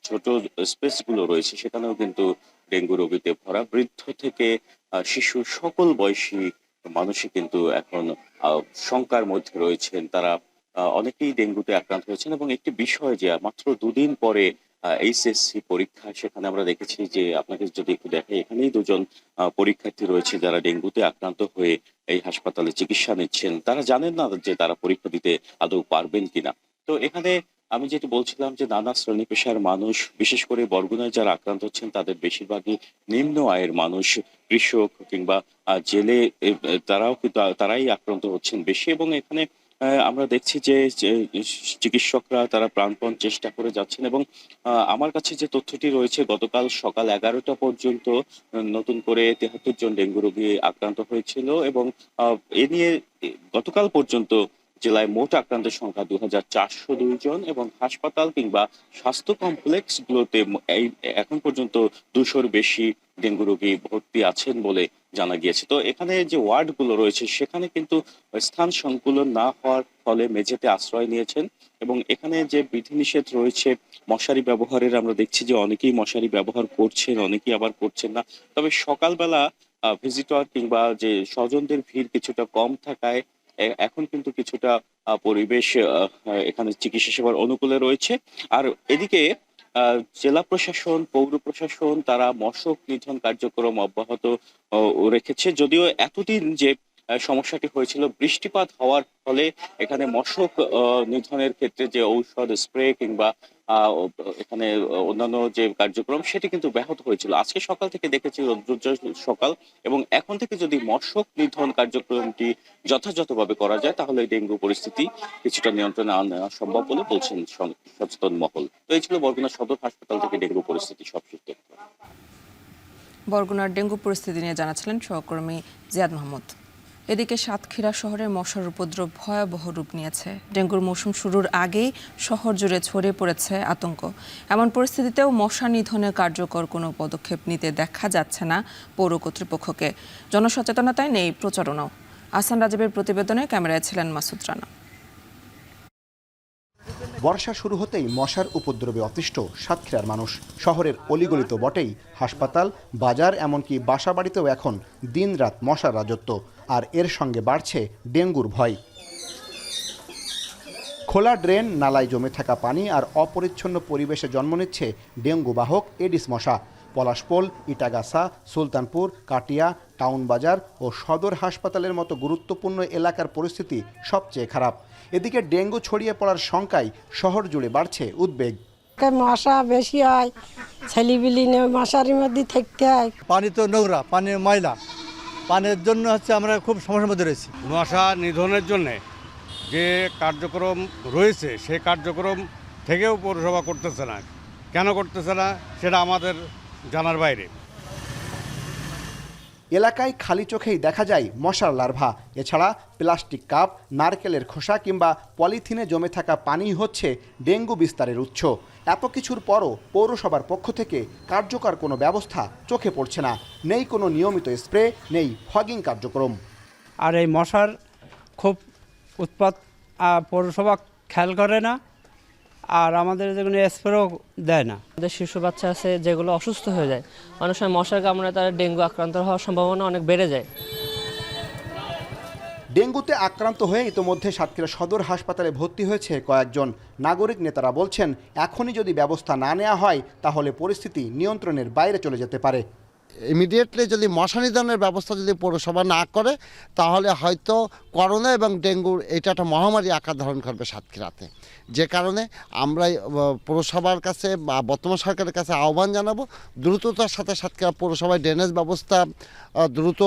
ছোট স্পেস গুলো রয়েছে, সেখানেও কিন্তু ডেঙ্গু রোগীতে ভরা। বৃদ্ধ থেকে শিশু, সকল বয়সী মানুষই কিন্তু এখন শঙ্কার মধ্যে রয়েছেন। তারা অনেকেই ডেঙ্গুতে আক্রান্ত হয়েছেন। এবং একটি বিষয় যে মাত্র 2 দিন পরে এইচএসসি পরীক্ষা, সেখানে আমরা দেখেছি যে, আপনাকে যদি একটু দেখাই, এখানেই 2 জন পরীক্ষার্থী রয়েছে যারা ডেঙ্গুতে আক্রান্ত হয়ে এই হাসপাতালে চিকিৎসা নিচ্ছেন। তারা জানেন না যে তারা পরীক্ষা দিতে আদৌ পারবেন কিনা। তো এখানে আমি যেটি বলছিলাম যে নানা শ্রেণী পেশার মানুষ, বিশেষ করে বরগুনায় যারা আক্রান্ত হচ্ছেন তাদের বেশিরভাগই নিম্ন আয়ের মানুষ, কৃষক কিংবা জেলে, তারাও কিন্তু তারাই আক্রান্ত হচ্ছেন বেশি। এবং এখানে আমরা দেখছি যে চিকিৎসকরা তারা প্রাণপণ চেষ্টা করে যাচ্ছেন। এবং আমার কাছে যে তথ্যটি রয়েছে, গতকাল সকাল 11টা পর্যন্ত নতুন করে 73 জন ডেঙ্গু রোগী আক্রান্ত হয়েছিল। এবং এ নিয়ে গতকাল পর্যন্ত জেলায় মোট আক্রান্তের সংখ্যা 2402 জন এবং হাসপাতাল কিংবা স্বাস্থ্য কমপ্লেক্সগুলোতে এখন পর্যন্ত 200-র বেশি ডেঙ্গু রোগী ভর্তি আছেন বলে জানা গিয়েছে। তো এখানে যে ওয়ার্ডগুলো রয়েছে সেখানে কিন্তু স্থান সংকুলন না হওয়ার ফলে মেঝেতে আশ্রয় নিয়েছেন। এবং এখানে যে বিধিনিষেধ রয়েছে মশারি ব্যবহারের, আমরা দেখছি যে অনেকেই মশারি ব্যবহার করছেন, অনেকেই আবার করছেন না। তবে সকালবেলা ভিজিটর কিংবা যে স্বজনদের ভিড় কিছুটা কম থাকায় এখন কিন্তু কিছুটা পরিবেশ এখানে চিকিৎসা সেবার অনুকূলে রয়েছে। আর এদিকে জেলা প্রশাসন, পৌর প্রশাসন তারা মশক নিধন কার্যক্রম অব্যাহত রেখেছে। যদিও এতদিন যে সমস্যাটি হয়েছিল বৃষ্টিপাত হওয়ার ফলে এখানে মশক নিধনের ক্ষেত্রে যে ঔষধ স্প্রে কিংবা এখানে অন্যান্য যে কার্যক্রম সেটি কিন্তু ব্যাহত হয়েছিল। আজকে সকাল থেকে দেখেছি রৌদ্রোজ্জ্বল সকাল, এবং এখন থেকে যদি মশক নিধন কার্যক্রমটি যথাযথভাবে করা যায় তাহলে ডেঙ্গু পরিস্থিতি কিছুটা নিয়ন্ত্রণে আনা সম্ভব বলে বলছেন সচেতন মহল। তো এই ছিল বরগুনা সদর হাসপাতাল থেকে ডেঙ্গু পরিস্থিতি সবশেষ তথ্য। বরগুনার ডেঙ্গু পরিস্থিতি নিয়ে জানাচ্ছিলেন সহকর্মী জিয়াদ মাহমুদ। এদিকে সাতক্ষীরা শহরে মশার উপদ্রব ভয়াবহ রূপ নিয়েছে। ডেঙ্গুর মৌসুম শুরুর আগেই শহর জুড়ে ছড়িয়ে পড়েছে আতঙ্ক। এমন পরিস্থিতিতেও মশা নিধনে কার্যকর কোনো পদক্ষেপ নিতে দেখা যাচ্ছে না পৌর কর্তৃপক্ষকে। জনসচেতনতায় নেই প্রচারণাও। আহসান রাজীবের প্রতিবেদনে ক্যামেরায় ছিলেন মাসুদ রানা। বর্ষা শুরু হতেই মশার উপদ্রবে অতিষ্ঠ সাতক্ষীরার মানুষ। শহরের অলিগলি তো বটেই, হাসপাতাল, বাজার, এমনকি বাসা বাড়িতেও এখন দিনরাত মশার রাজত্ব। আর এর সঙ্গে বাড়ছে ডেঙ্গুর ভয়। খোলা ড্রেন, নালায় জমে থাকা পানি আর অপরিচ্ছন্ন পরিবেশে জন্ম নিচ্ছে ডেঙ্গু বাহক এডিস মশা। পলাশপোল, ইটাগাছা, সুলতানপুর, কাটিয়া, টাউন বাজার ও সদর হাসপাতালের মতো গুরুত্বপূর্ণ এলাকার পরিস্থিতি সবচেয়ে খারাপ। এদিকে ডেঙ্গু ছড়িয়ে পড়ার শঙ্কায় শহর জুড়ে বাড়ছে উদ্বেগ। মশা বেশি হয়, ছেলেবিলি মশারির মধ্যে থাকতে হয়। পানি তো নোংরা, পানি ময়লা, পানির জন্য আমরা খুব সমস্যার মধ্যে রয়েছি। মশা নিধনের জন্য যে কার্যক্রম রয়েছে সেই কার্যক্রম থেকেও পৌরসভা করতেছে না। কেন করতেছে না সেটা আমাদের জানার বাইরে। এলাকায় খালি চোখেই দেখা যায় মশার লার্ভা। এছাড়া প্লাস্টিক কাপ, নারকেলের খোসা কিংবা পলিথিনে জমে থাকা পানি হচ্ছে ডেঙ্গু বিস্তারের উৎস। এত কিছুর পরও পৌরসভার পক্ষ থেকে কার্যকর কোনো ব্যবস্থা চোখে পড়ছে না। নেই কোনো নিয়মিত স্প্রে, নেই ফগিং কার্যক্রম। আর এই মশার খুব উৎপাত পৌরসভা খেয়াল করে না, আর আমাদের যেগুলো স্প্রেও দেয় না। আমাদের শিশু বাচ্চা আছে যেগুলো অসুস্থ হয়ে যায়, অনেক সময় মশার কামড়ে তারা ডেঙ্গু আক্রান্ত হওয়ার সম্ভাবনা অনেক বেড়ে যায়। ডেঙ্গুতে আক্রান্ত হয়ে ইতোমধ্যে সাতক্ষীরা সদর হাসপাতালে ভর্তি হয়েছে কয়েকজন। নাগরিক নেতারা বলছেন, এখনই যদি ব্যবস্থা না নেওয়া হয় তাহলে পরিস্থিতি নিয়ন্ত্রণের বাইরে চলে যেতে পারে। ইমিডিয়েটলি যদি মশা নিধনের ব্যবস্থা যদি পৌরসভা না করে তাহলে হয়তো করোনা এবং ডেঙ্গুর এটা একটা মহামারী আকার ধারণ করবে সাতক্ষীরাতে। যে কারণে আমরা পৌরসভার কাছে বা বর্তমান সরকারের কাছে আহ্বান জানাবো, দ্রুততার সাথে সাতক্ষীরা পৌরসভায় ড্রেনেজ ব্যবস্থা দ্রুত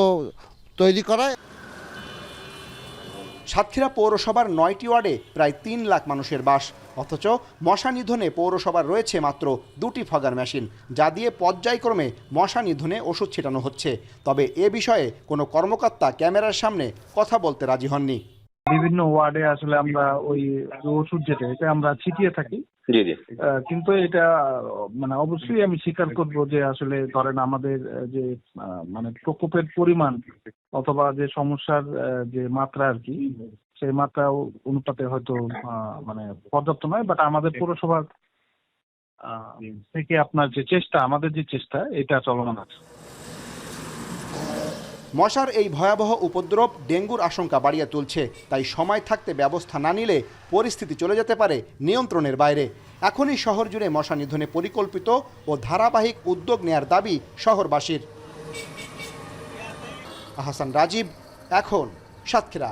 তৈরি করায়। সাতক্ষীরা পৌরসভার 9টি ওয়ার্ডে প্রায় 3 লাখ মানুষের বাস, অথচ মশা নিধনে পৌরসভার রয়েছে মাত্র 2টি ফগার মেশিন, যা দিয়ে পর্যায়ক্রমে মশা নিধনে ওষুধ ছিটানো হচ্ছে। তবে এ বিষয়ে কোনো কর্মকর্তা ক্যামেরার সামনে কথা বলতে রাজি হননি। বিভিন্ন ওয়ার্ডে আসলে আমরা ওই ওষুধ যেটা আমরা ছিটিয়ে থাকি, কিন্তু এটা অবশ্যই আমি স্বীকার করব যে আসলে ধরেন আমাদের যে প্রকোপের পরিমাণ অথবা যে সমস্যার যে মাত্রা আর কি, সেই মাত্রা অনুপাতে হয়তো পর্যাপ্ত নয়। বাট আমাদের পৌরসভার থেকে আপনার যে চেষ্টা, আমাদের যে চেষ্টা, এটা চলমান আছে। মশার এই ভয়াবহ উপদ্রব ডেঙ্গুর আশঙ্কা বাড়িয়ে তুলছে। তাই সময় থাকতে ব্যবস্থা না নিলে পরিস্থিতি চলে যেতে পারে নিয়ন্ত্রণের বাইরে। এখনই শহর জুড়ে মশা নিধনে পরিকল্পিত ও ধারাবাহিক উদ্যোগ নেয়ার দাবি শহরবাসীর। আহসান রাজীব, এখন সাতক্ষীরা।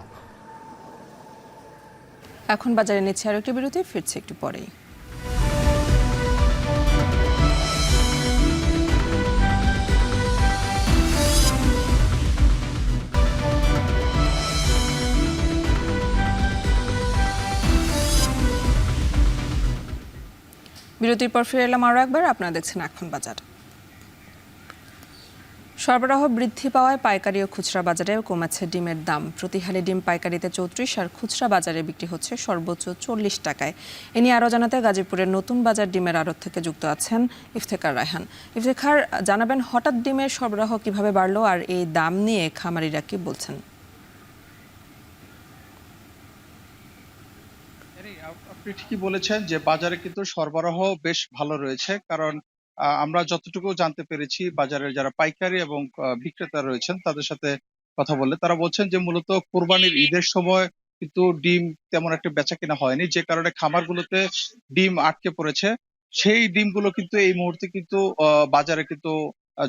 এখন বাজারে নিচ্ছে আরেকটি বিরতি, ফিরছে একটু পরেই। বিরতির পর ফিরে এলাম আরও একবার। আপনারা দেখছেন এখন বাজার। সরবরাহ বৃদ্ধি পাওয়ায় পাইকারি ও খুচরা বাজারেও কমেছে ডিমের দাম। প্রতি হালি ডিম পাইকারিতে 34 আর খুচরা বাজারে বিক্রি হচ্ছে সর্বোচ্চ 40 টাকায়। এ নিয়ে আরও জানাতে গাজীপুরের নতুন বাজার ডিমের আড়ত থেকে যুক্ত আছেন ইফতেখার রায়হান। ইফতেখার, জানাবেন হঠাৎ ডিমের সরবরাহ কিভাবে বাড়লো আর এই দাম নিয়ে খামারিরা কি বলছেন? আপনি ঠিকই বলেছেন যে বাজারে কিন্তু সরবরাহ বেশ ভালো রয়েছে, কারণ আমরা যতটুকু জানতে পেরেছি বাজারের যারা পাইকারি এবং বিক্রেতা রয়েছেন তাদের সাথে কথা বললে তারা বলছেন যে মূলত কোরবানির ঈদের সময় কিন্তু ডিম তেমন একটা বেচা কেনা হয়নি, যে কারণে খামারগুলোতে ডিম আটকে পড়েছে। সেই ডিমগুলো কিন্তু এই মুহূর্তে কিন্তু বাজারে কিন্তু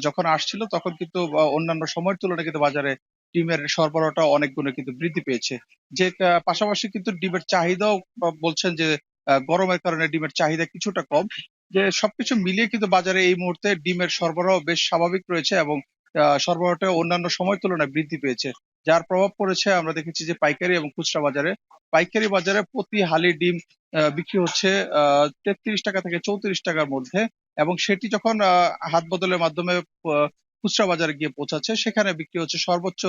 যখন আসছিল তখন কিন্তু অন্যান্য সময়ের তুলনায় কিন্তু বাজারে ডিমের সরবরাহটা অনেক গুণে কিন্তু বৃদ্ধি পেয়েছে। যে পাশাপাশি কিন্তু ডিমের চাহিদাও বলছেন যে গরমের কারণে ডিমের চাহিদা কিছুটা কম। যে সবকিছু মিলিয়ে কিন্তু বাজারে এই মুহূর্তে ডিমের সরবরাহ বেশ স্বাভাবিক রয়েছে এবং সরবরাহটা অন্যান্য সময়ের তুলনায় বৃদ্ধি পেয়েছে, যার প্রভাব পড়েছে আমরা দেখেছি যে পাইকারি এবং খুচরা বাজারে। পাইকারি বাজারে প্রতি হালি ডিম বিক্রি হচ্ছে 33 টাকা থেকে 34 টাকার মধ্যে, এবং সেটি যখন হাত বদলের মাধ্যমে খুচরা বাজারে গিয়ে পৌঁছাচ্ছে সেখানে বিক্রি হচ্ছে সর্বোচ্চ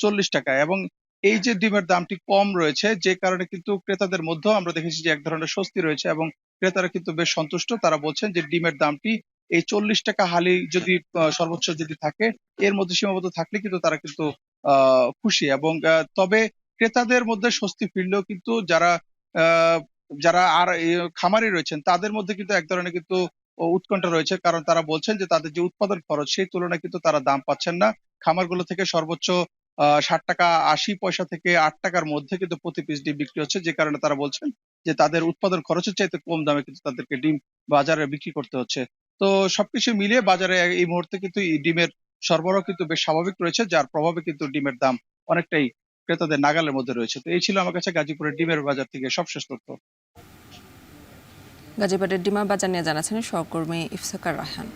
40 টাকা। এবং এই যে ডিমের দামটি কম রয়েছে যে কারণে কিন্তু ক্রেতাদের মধ্যেও আমরা দেখেছি যে এক ধরনের স্বস্তি রয়েছে এবং ক্রেতারা কিন্তু বেশ সন্তুষ্ট। তারা বলছেন যে ডিমের দামটি এই 40 টাকা হালি যদি সর্বোচ্চ যদি থাকে, এর মধ্যে সীমাবদ্ধ থাকলে কিন্তু তারা কিন্তু খুশি। এবং তবে ক্রেতাদের মধ্যে স্বস্তি ফিরলেও কিন্তু যারা আর খামারি রয়েছেন তাদের মধ্যে কিন্তু এক ধরনের কিন্তু উৎকণ্ঠা রয়েছে, কারণ তারা বলছেন যে তাদের যে উৎপাদন খরচ সেই তুলনায় কিন্তু তারা দাম পাচ্ছেন না। খামারগুলো থেকে সর্বোচ্চ 60 টাকা 80 পয়সা থেকে 8 টাকার মধ্যে কিন্তু প্রতি পিস ডিম বিক্রি হচ্ছে, যে কারণে তারা বলছেন যে তাদের উৎপাদন খরচের চাইতে কম দামে কিন্তু তাদেরকে ডিম বাজারে বিক্রি করতে হচ্ছে। তো সবকিছু মিলিয়ে বাজারে এই মুহূর্তে কিন্তু ডিমের সরবরাহ কিন্তু বেশ স্বাভাবিক রয়েছে, যার প্রভাবে কিন্তু ডিমের দাম অনেকটাই ক্রেতাদের নাগালের মধ্যে রয়েছে। তো এই ছিল আমার কাছে গাজীপুরের ডিমের বাজার থেকে সবশেষ তথ্য। গাজীপুরের ডিমের বাজার নিয়ে জানাচ্ছেন সহকর্মী ইফতেখার রায়হান।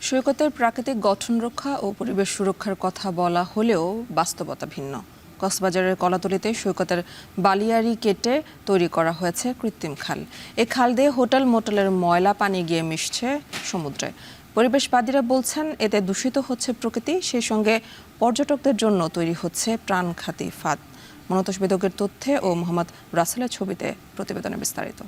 সৈকতের প্রাকৃতিক গঠন রক্ষা ও পরিবেশ সুরক্ষার কথা বলা হলেও বাস্তবতা ভিন্ন। কক্সবাজারের কলাতলিতে সৈকতের বালিয়াড়ি কেটে তৈরি করা হয়েছে কৃত্রিম খাল। এই খাল দিয়ে হোটেল মোটেলের ময়লা পানি গিয়ে মিশছে সমুদ্রে। পরিবেশবাদীরা বলছেন এতে দূষিত হচ্ছে প্রকৃতি, সেই সঙ্গে পর্যটকদের জন্য তৈরি হচ্ছে প্রাণঘাতী ফাঁদ। মনতোষ বেদকের তথ্যে ও মোহাম্মদ রাসেলের ছবিতে প্রতিবেদনে বিস্তারিত।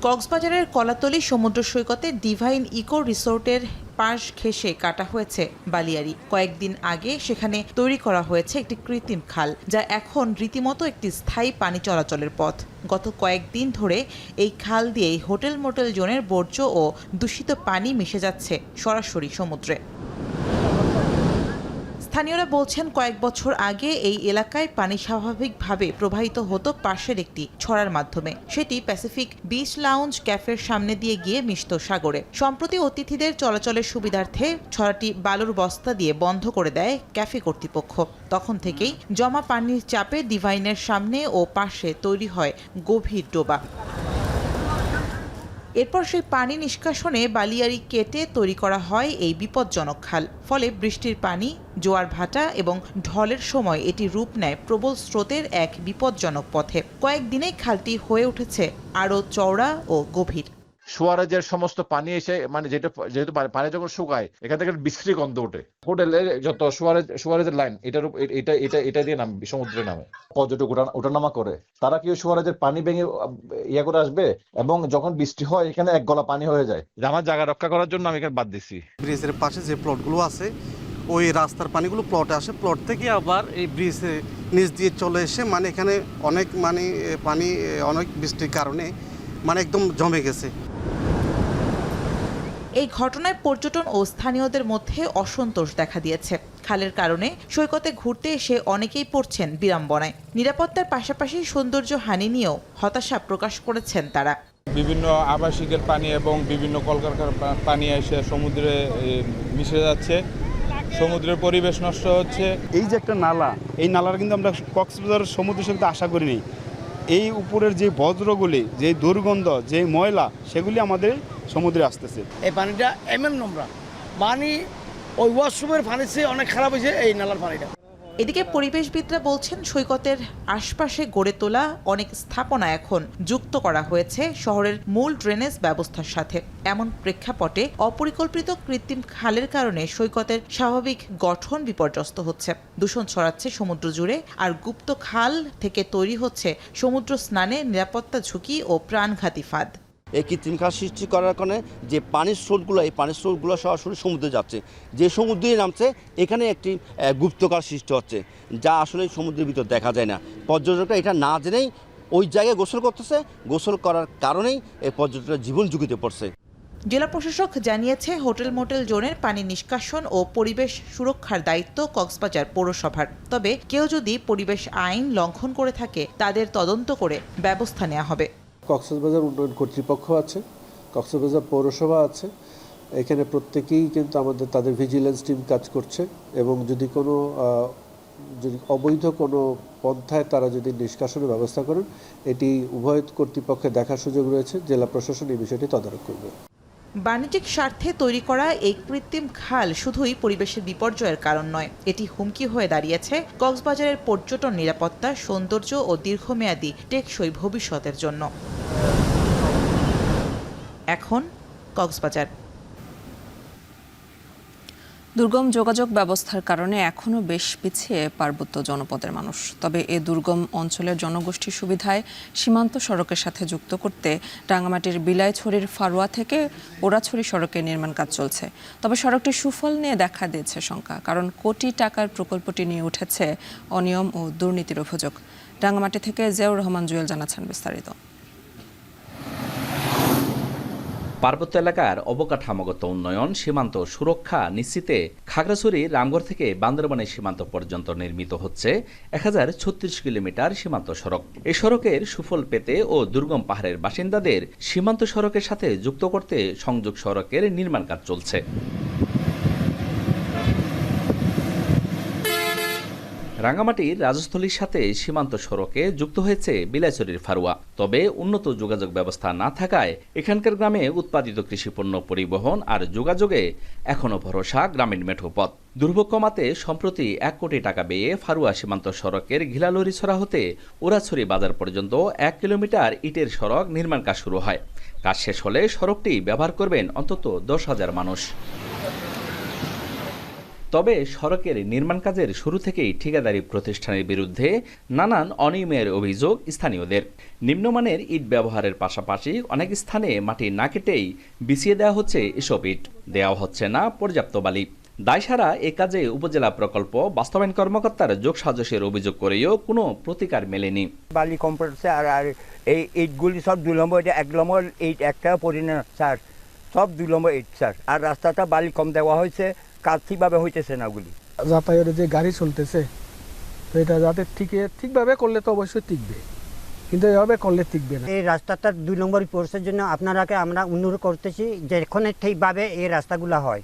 কক্সবাজারের কলাতলি সমুদ্র সৈকতে ডিভাইন ইকো রিসোর্টের পাশ ঘেঁষে কাটা হয়েছে বালিয়াড়ি। কয়েকদিন আগে সেখানে তৈরি করা হয়েছে একটি কৃত্রিম খাল, যা এখন রীতিমতো একটি স্থায়ী পানি চলাচলের পথ। গত কয়েকদিন ধরে এই খাল দিয়েই হোটেল মোটেল জোনের বর্জ্য ও দূষিত পানি মিশে যাচ্ছে সরাসরি সমুদ্রে। স্থানীয়রা বলছেন কয়েক বছর আগে এই এলাকায় পানি স্বাভাবিকভাবে প্রবাহিত হতো পাশের একটি ছড়ার মাধ্যমে। সেটি প্যাসিফিক বিচ লাউঞ্জ ক্যাফের সামনে দিয়ে গিয়ে মিশত সাগরে। সম্প্রতি অতিথিদের চলাচলের সুবিধার্থে ছড়াটি বালুর বস্তা দিয়ে বন্ধ করে দেয় ক্যাফে কর্তৃপক্ষ। তখন থেকেই জমা পানির চাপে ডিভাইনের সামনে ও পাশে তৈরি হয় গভীর ডোবা। এরপর সেই পানি নিষ্কাশনে বালিয়াড়ি কেটে তৈরি করা হয় এই বিপজ্জনক খাল। ফলে বৃষ্টির পানি, জোয়ার ভাটা এবং ঢলের সময় এটি রূপ নেয় প্রবল স্রোতের এক বিপজ্জনক পথে। কয়েকদিনেই খালটি হয়ে উঠেছে আরও চওড়া ও গভীর। সুয়ারেজের সমস্ত পানি এসে মানে যেহেতু পানি যখন শুকায় এখান থেকে বিশ্রী গন্ধ ওঠে। হোটেলের যত সুয়ারেজের লাইন এটা দিয়ে নামে সমুদ্রে নামে। পর্যটক ওঠানামা করে তারা কি সুয়ারেজের পানি ভেঙে করে আসবে, এবং যখন বৃষ্টি হয় এখানে এক গলা পানি হয়ে যায়। আমার জায়গা রক্ষা করার জন্য আমি এখানে বাদ দিচ্ছি। ব্রিজের পাশে যে প্লটগুলো আছে ওই রাস্তার পানিগুলো প্লটে আসে, প্লট থেকে আবার এই ব্রিজের নিচ দিয়ে চলে এসে মানে এখানে অনেক পানি অনেক বৃষ্টির কারণে একদম জমে গেছে। এই ঘটনায় পর্যটন ও স্থানীয়দের মধ্যে অসন্তোষ দেখা দিয়েছে। খালের কারণে সৈকতে ঘুরতে এসে অনেকেই পড়ছেন বিড়ম্বনায়। নিরাপত্তার পাশাপাশি সৌন্দর্য হানি নিয়েও হতাশা প্রকাশ করেছেন তারা। বিভিন্ন আবাসিকের পানি এবং বিভিন্ন কলকারখানার পানি এসে সমুদ্রে মিশে যাচ্ছে, সমুদ্রের পরিবেশ নষ্ট হচ্ছে। এই যে একটা নালা, এই নালার কিন্তু আমরা কক্সবাজার সমুদ্র সৈকতে আশা করিনি। এই উপরের যে বজ্রগুলি, যে দুর্গন্ধ, যে ময়লা, সেগুলি আমাদের সমুদ্রে আসতেছে। এই পানিটা নোংরা পানি, ওই ওয়াশরুমের পানির চেয়ে অনেক খারাপ হয়েছে এই নালার পানিটা। এদিকে পরিবেশবিদরা বলছেন সৈকতের আশপাশে গড়ে তোলা অনেক স্থাপনা এখন যুক্ত করা হয়েছে শহরের মূল ড্রেনেজ ব্যবস্থার সাথে। এমন প্রেক্ষাপটে অপরিকল্পিত কৃত্রিম খালের কারণে সৈকতের স্বাভাবিক গঠন বিপর্যস্ত হচ্ছে, দূষণ ছড়াচ্ছে সমুদ্র জুড়ে, আর গুপ্ত খাল থেকে তৈরি হচ্ছে সমুদ্র স্নানে নিরাপত্তা ঝুঁকি ও প্রাণঘাতী ফাঁদ। এই কৃত্রিম খাল সৃষ্টি করার কারণে যে পানির স্রোতগুলো, এই পানির স্রোতগুলো সরাসরি সমুদ্রে যাচ্ছে, যে সমুদ্রে নামছে এখানে একটি গুপ্তকাল সৃষ্টি হচ্ছে, যা আসলে সমুদ্রের ভিতর দেখা যায় না। পর্যটকরা এটা না জেনেই ওই জায়গায় গোসল করতেছে, গোসল করার কারণেই এই পর্যটকরা জীবন ঝুঁকিতে পড়ছে। জেলা প্রশাসক জানিয়েছে হোটেল মোটেল জোনের পানি নিষ্কাশন ও পরিবেশ সুরক্ষার দায়িত্ব কক্সবাজার পৌরসভার। তবে কেউ যদি পরিবেশ আইন লঙ্ঘন করে থাকে তাদের তদন্ত করে ব্যবস্থা নেওয়া হবে। কক্সবাজার উন্নয়ন কর্তৃপক্ষ আছে, কক্সবাজার পৌরসভা আছে, এখানে প্রত্যেকেই কিন্তু তাদের ভিজিলেন্স টিম কাজ করছে এবং যদি অবৈধ কোনো পন্থায় তারা যদি নিষ্কাশনের ব্যবস্থা করেন, এটি উভয় কর্তৃপক্ষের দেখার সুযোগ রয়েছে। জেলা প্রশাসন এই বিষয়টি তদারক করবে। বাণিজ্যিক স্বার্থে তৈরি করা এই কৃত্রিম খাল শুধুই পরিবেশের বিপর্যয়ের কারণ নয়, এটি হুমকি হয়ে দাঁড়িয়েছে কক্সবাজারের পর্যটন নিরাপত্তা, সৌন্দর্য ও দীর্ঘমেয়াদী টেকসই ভবিষ্যতের জন্য। এখন কক্সবাজার। দুর্গম যোগাযোগ ব্যবস্থার কারণে এখনও বেশ পিছিয়ে পার্বত্য জনপদের মানুষ। তবে এ দুর্গম অঞ্চলের জনগোষ্ঠীর সুবিধায় সীমান্ত সড়কের সাথে যুক্ত করতে রাঙামাটির বিলাইছড়ির ফারুয়া থেকে ওরাছড়ি সড়কে নির্মাণ কাজ চলছে। তবে সড়কটির সুফল নিয়ে দেখা দিয়েছে শঙ্কা, কারণ কোটি টাকার প্রকল্পটি নিয়ে উঠেছে অনিয়ম ও দুর্নীতির অভিযোগ। রাঙামাটি থেকে জিয়াউর রহমান জুয়েল জানাচ্ছেন বিস্তারিত। পার্বত্য এলাকার অবকাঠামোগত উন্নয়ন, সীমান্ত সুরক্ষা নিশ্চিতে খাগড়াছড়ি রামগড় থেকে বান্দরবানের সীমান্ত পর্যন্ত নির্মিত হচ্ছে 1036 কিলোমিটার সীমান্ত সড়ক। এই সড়কের সুফল পেতে ও দুর্গম পাহাড়ের বাসিন্দাদের সীমান্ত সড়কের সাথে যুক্ত করতে সংযোগ সড়কের নির্মাণ কাজ চলছে। রাঙ্গামাটির রাজস্থলীর সাথে সীমান্ত সড়কে যুক্ত হয়েছে বিলাইছড়ির ফারুয়া। তবে উন্নত যোগাযোগ ব্যবস্থা না থাকায় এখানকার গ্রামে উৎপাদিত কৃষিপণ্য পরিবহন আর যোগাযোগে এখনো ভরসা গ্রামীণ মেঠোপথ। দুর্ভোগ কমাতে সম্প্রতি 1 কোটি টাকা ব্যয়ে ফারুয়া সীমান্ত সড়কের ঘিলালরিছড়া হতে ওরাছড়ি বাজার পর্যন্ত 1 কিলোমিটার ইটের সড়ক নির্মাণ কাজ শুরু হয়। কাজ শেষ হলে সড়কটি ব্যবহার করবেন অন্তত 10,000 মানুষ। তবে সড়কের নির্মাণ কাজের শুরু থেকেই ঠিকাদারি প্রতিষ্ঠানের বিরুদ্ধে নানান অনিয়মের অভিযোগ স্থানীয়দের। নিম্নমানের ইট ব্যবহারের পাশাপাশি অনেক স্থানে মাটি না কেটেই বিছিয়ে দেওয়া হচ্ছে এসব ইট, দেওয়া হচ্ছে না পর্যাপ্ত বালি। দায়সারা এ কাজে উপজেলা প্রকল্প বাস্তবায়ন কর্মকর্তার যোগসাজশের অভিযোগ করেও কোনো প্রতিকার মেলেনি। বালি কম পড়ছে আর এই ইটগুলি সব 2 নম্বর, এটা 1 নম্বর ইট একটা পড়ি না স্যার, সব 2 নম্বর ইট স্যার। আর রাস্তাটা বালি কম দেওয়া হয়েছে, কাজ ঠিকভাবে হইতেছে না। ওগুলি যাতায়াতের যে গাড়ি চলতেছে, তো এটা যাতে ঠিকভাবে করলে তো অবশ্যই টিকবে, কিন্তু এভাবে করলে টিকবে না। এই রাস্তাটা 2 নম্বর পড়ছে জন্য আপনারাকে আমরা অনুরোধ করতেছি যে এখানে ঠিকভাবে এই রাস্তাগুলো হয়।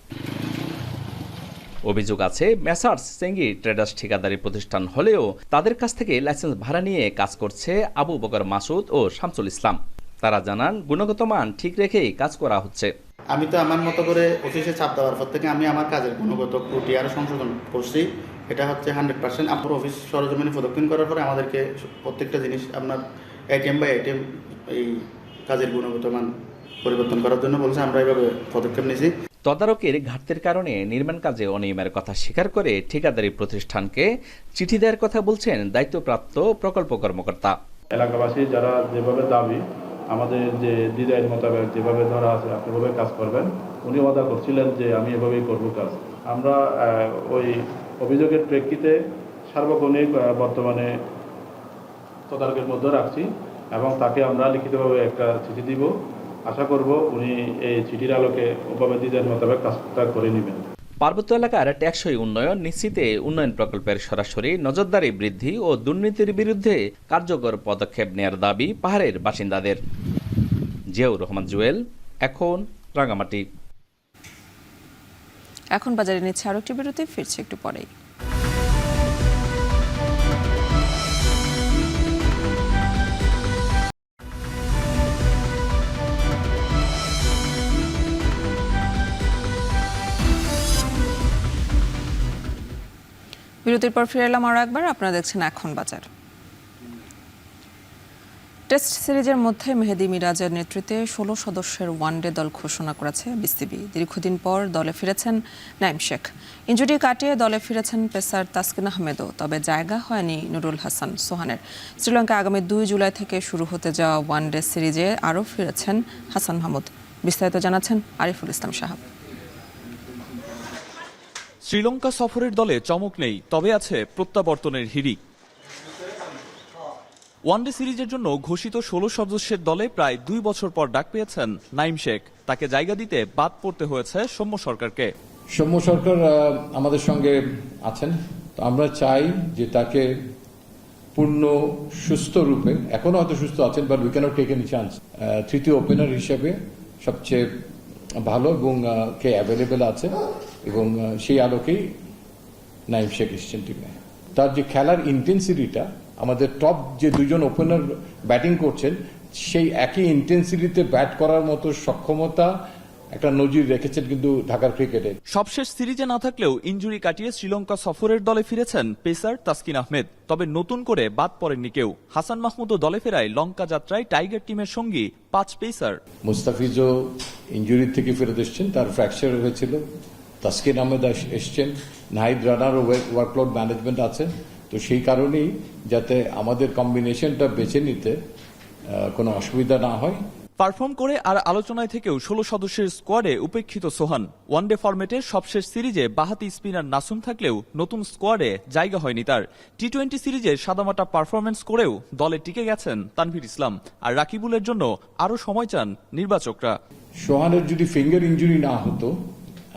অভিযোগ আছে মেসার্স চেঙ্গি ট্রেডার্স ঠিকাদারি প্রতিষ্ঠান হলেও তাদের কাছ থেকে লাইসেন্স ভাড়া নিয়ে কাজ করছে আবু বকর মাসুদ ও শামসুল ইসলাম। তারা জানান গুণগত মান ঠিক রেখেই কাজ করা হচ্ছে। আমি তো আমার মতো করে অফিসে চাপ দেওয়ার পর থেকে আমি আমার কাজের গুণগত ত্রুটি আরও সংশোধন করছি। এটা হচ্ছে 100%। আপনার অফিস সরজমিনে প্রদক্ষিণ করার পরে আমাদেরকে প্রত্যেকটা জিনিস আপনার আইটেম বাই আইটেম এই কাজের গুণগত মান পরিবর্তন করার জন্য বলছে। আমরা এইভাবে পদক্ষেপ নিয়েছি। তদারকির ঘাটতির কারণে নির্মাণ কাজে অনিয়মের কথা স্বীকার করে ঠিকাদারি প্রতিষ্ঠানকে চিঠি দেওয়ার কথা বলছেন দায়িত্বপ্রাপ্ত প্রকল্প কর্মকর্তা। এলাকাবাসী যারা যেভাবে দাবি আমাদের যে ডিজাইন মোতাবেক যেভাবে ধরা আছে আপনিভাবে কাজ করবেন, উনি ওয়াদা করছিলেন যে আমি এভাবেই করব কাজ। আমরা ওই অভিযোগের প্রেক্ষিতে সার্বক্ষণিক বর্তমানে তদারকের মধ্যে রাখছি এবং তাকে আমরা লিখিতভাবে একটা চিঠি দিব। আশা করব উনি এই চিঠির আলোকে ওভাবে ডিজাইন মোতাবেক কাজটা করে নেবেন। পার্বত্য এলাকার টেকসই উন্নয়ন নিশ্চিতে উন্নয়ন প্রকল্পের সরাসরি নজরদারি বৃদ্ধি ও দুর্নীতির বিরুদ্ধে কার্যকর পদক্ষেপ নেয়ার দাবি পাহাড়ের বাসিন্দাদের। জিয়াউর রহমান জুয়েল, এখন রাঙামাটি। এখন বাজারে নিচ্ছে আরো একটি বিরতি, ফিরছে একটু পরেই। বিরতির পর ফিরে এলাম আরও একবার। আপনারা দেখছেন এখন বাজার। টেস্ট সিরিজের মধ্যে মেহেদী মিরাজের নেতৃত্বে 16 সদস্যের ওয়ানডে দল ঘোষণা করেছে বিসিবি। দীর্ঘদিন পর দলে ফিরেছেন নাইম শেখ। ইনজুরি কাটিয়ে দলে ফিরেছেন পেসার তাসকিন আহমেদও, তবে জায়গা হয়নি নুরুল হাসান সোহানের। শ্রীলঙ্কা আগামী 2 জুলাই থেকে শুরু হতে যাওয়া ওয়ানডে সিরিজে আরও ফিরেছেন হাসান মাহমুদ। বিস্তারিত জানাচ্ছেন আরিফুল ইসলাম সাহাব। শ্রীলঙ্কা সফরের দলে চমক নেই, তবে আছে প্রত্যাবর্তনের হিড়িক। ওয়ানডে সিরিজের জন্য ঘোষিত 16 সদস্যের দলে প্রায় 2 বছর পর ডাক পেয়েছেন নাইম শেখ। তাকে জায়গা দিতে বাদ পড়তে হয়েছে সৌম্য সরকারকে। সৌম্য সরকার আমাদের সঙ্গে আছেন, তো আমরা চাই যে তাকে পূর্ণ সুস্থ রূপে, এখনো হয়তো সুস্থ আছেন, but we can't take any chance, তৃতীয় ওপেনার হিসেবে সবচেয়ে ভালো এবং কে অ্যাভেলেবেল আছে, এবং সেই আলোকেই নাইম শেখ এসছেন টিমে। তার যে খেলার ইন্টেন্সিটিটা, আমাদের টপ যে 2জন ওপেনার ব্যাটিং করছেন সেই একই ইন্টেন্সিটিতে ব্যাট করার মতো সক্ষমতা একটা নজির রেখেছেন কিন্তু ঢাকার ক্রিকেটে। সবশেষ সিরিজে না থাকলেও ইনজুরি কাটিয়ে শ্রীলঙ্কা সফরের দলে ফিরেছেন পেসার তাসকিন আহমেদ, তবে নতুন করে বাদ পড়েননি কেউ। হাসান মাহমুদও দলে ফেরায় লঙ্কা যাত্রায় টাইগার টিমের সঙ্গী 5 পেসার। মুস্তাফিজও ইনজুরি থেকে ফেরত এসছেন, তার ফ্র্যাকচার হয়েছিল। তাসকিন আহমেদ এসছেন, নাহিদ রানারও ওয়ার্কলোড ম্যানেজমেন্ট আছে, তো সেই কারণেই যাতে আমাদের কম্বিনেশনটা বেছে নিতে কোনো অসুবিধা না হয়। পারফর্ম করে আর আলোচনায় থেকেও 16 সদস্যের স্কোয়াডে উপেক্ষিত সোহান। ওয়ানডে ফরম্যাটের সবশেষ সিরিজে বাহাতি স্পিনার নাসুম থাকলেও নতুন স্কোয়াডে জায়গা হয়নি তার। টি20 সিরিজে সাদামাটা পারফরমেন্স করেও দলে টিকে গেছেন তানভীর ইসলাম, আর রাকিবুলের জন্য আরও সময় চান নির্বাচকরা। সোহানের যদি ফিঙ্গার ইনজুরি না হতো,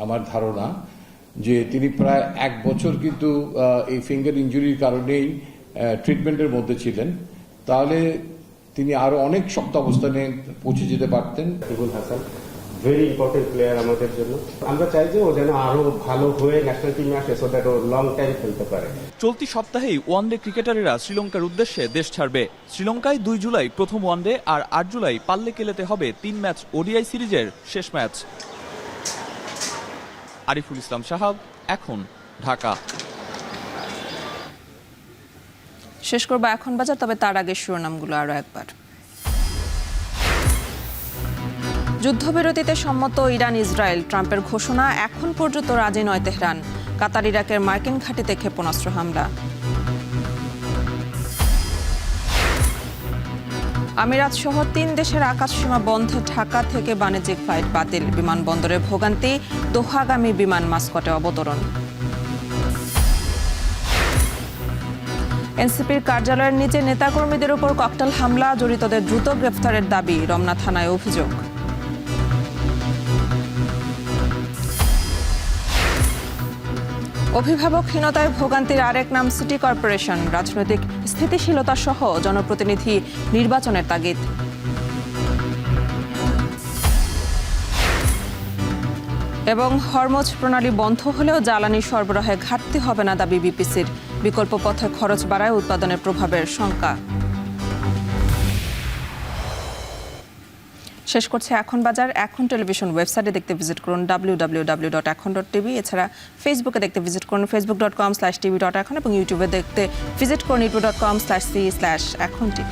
আমার ধারণা যে তিনি প্রায় 1 বছর কিন্তু এই ফিঙ্গার ইনজুরির কারণেই ট্রিটমেন্টের মধ্যে ছিলেন, তাহলে তিনি আরো অনেক শক্ত অবস্থানে পৌঁছে যেতে পারতেন। Rakibul Hasan very important player আমাদের জন্য। আমরা চাই যে ও যেন আরো ভালো হয়ে ন্যাশনাল টিমে আসে, সো দ্যাট ও লং টাইম খেলতে পারে। চলতি সপ্তাহেই ওয়ানডে ক্রিকেটারেরা শ্রীলঙ্কার উদ্দেশ্যে দেশ ছাড়বে। শ্রীলঙ্কায় 2 জুলাই প্রথম ওয়ানডে আর 8 জুলাই পাল্লে কেলেতে হবে 3 ম্যাচ ওডিআই সিরিজের শেষ ম্যাচ। আরিফুল ইসলাম সাহাব, এখন ঢাকা। শেষ করবো এখন বাজার, তবে তার আগে শিরোনামগুলো আরো একবার। যুদ্ধবিরতিতে সম্মত ইরান ইসরায়েল, ট্রাম্পের ঘোষণা এখন পর্যন্ত রাজি নয় তেহরান। কাতার ইরাকের মার্কিন ঘাঁটিতে ক্ষেপণাস্ত্র হামলা। আমিরাত সহ 3 দেশের আকাশসীমা বন্ধে ঢাকা থেকে বাণিজ্যিক ফ্লাইট বাতিল। বিমানবন্দরে ভোগান্তি, দোহাগামী বিমান মাস্কটে অবতরণ। এনসিপির কার্যালয়ের নিচে নেতাকর্মীদের উপর ককটেল হামলা, জড়িতদের দ্রুত গ্রেফতারের দাবি, রমনা থানায় অভিযোগ। অভিভাবকহীনতায় ভোগান্তির আরেক নাম সিটি কর্পোরেশন। রাজনৈতিক স্থিতিশীলতা সহ জনপ্রতিনিধি নির্বাচনের তাগিদ। এবং হরমুজ প্রণালী বন্ধ হলেও জ্বালানি সরবরাহে ঘাটতি হবে না দাবি বিপিসির। বিকল্প পথে খরচ বাড়ায় উৎপাদনের প্রভাবের শঙ্কা। শেষ করছে এখন বাজার। এখন টেলিভিশন ওয়েবসাইটে দেখতে ভিজিট করুন www.ekhon.tv। এছাড়া ফেসবুকে দেখতে ভিজিট করুন facebook.com/tv.ekhon এবং ইউটিউবে দেখতে ভিজিট করুন youtube.com/c/ekhon tv।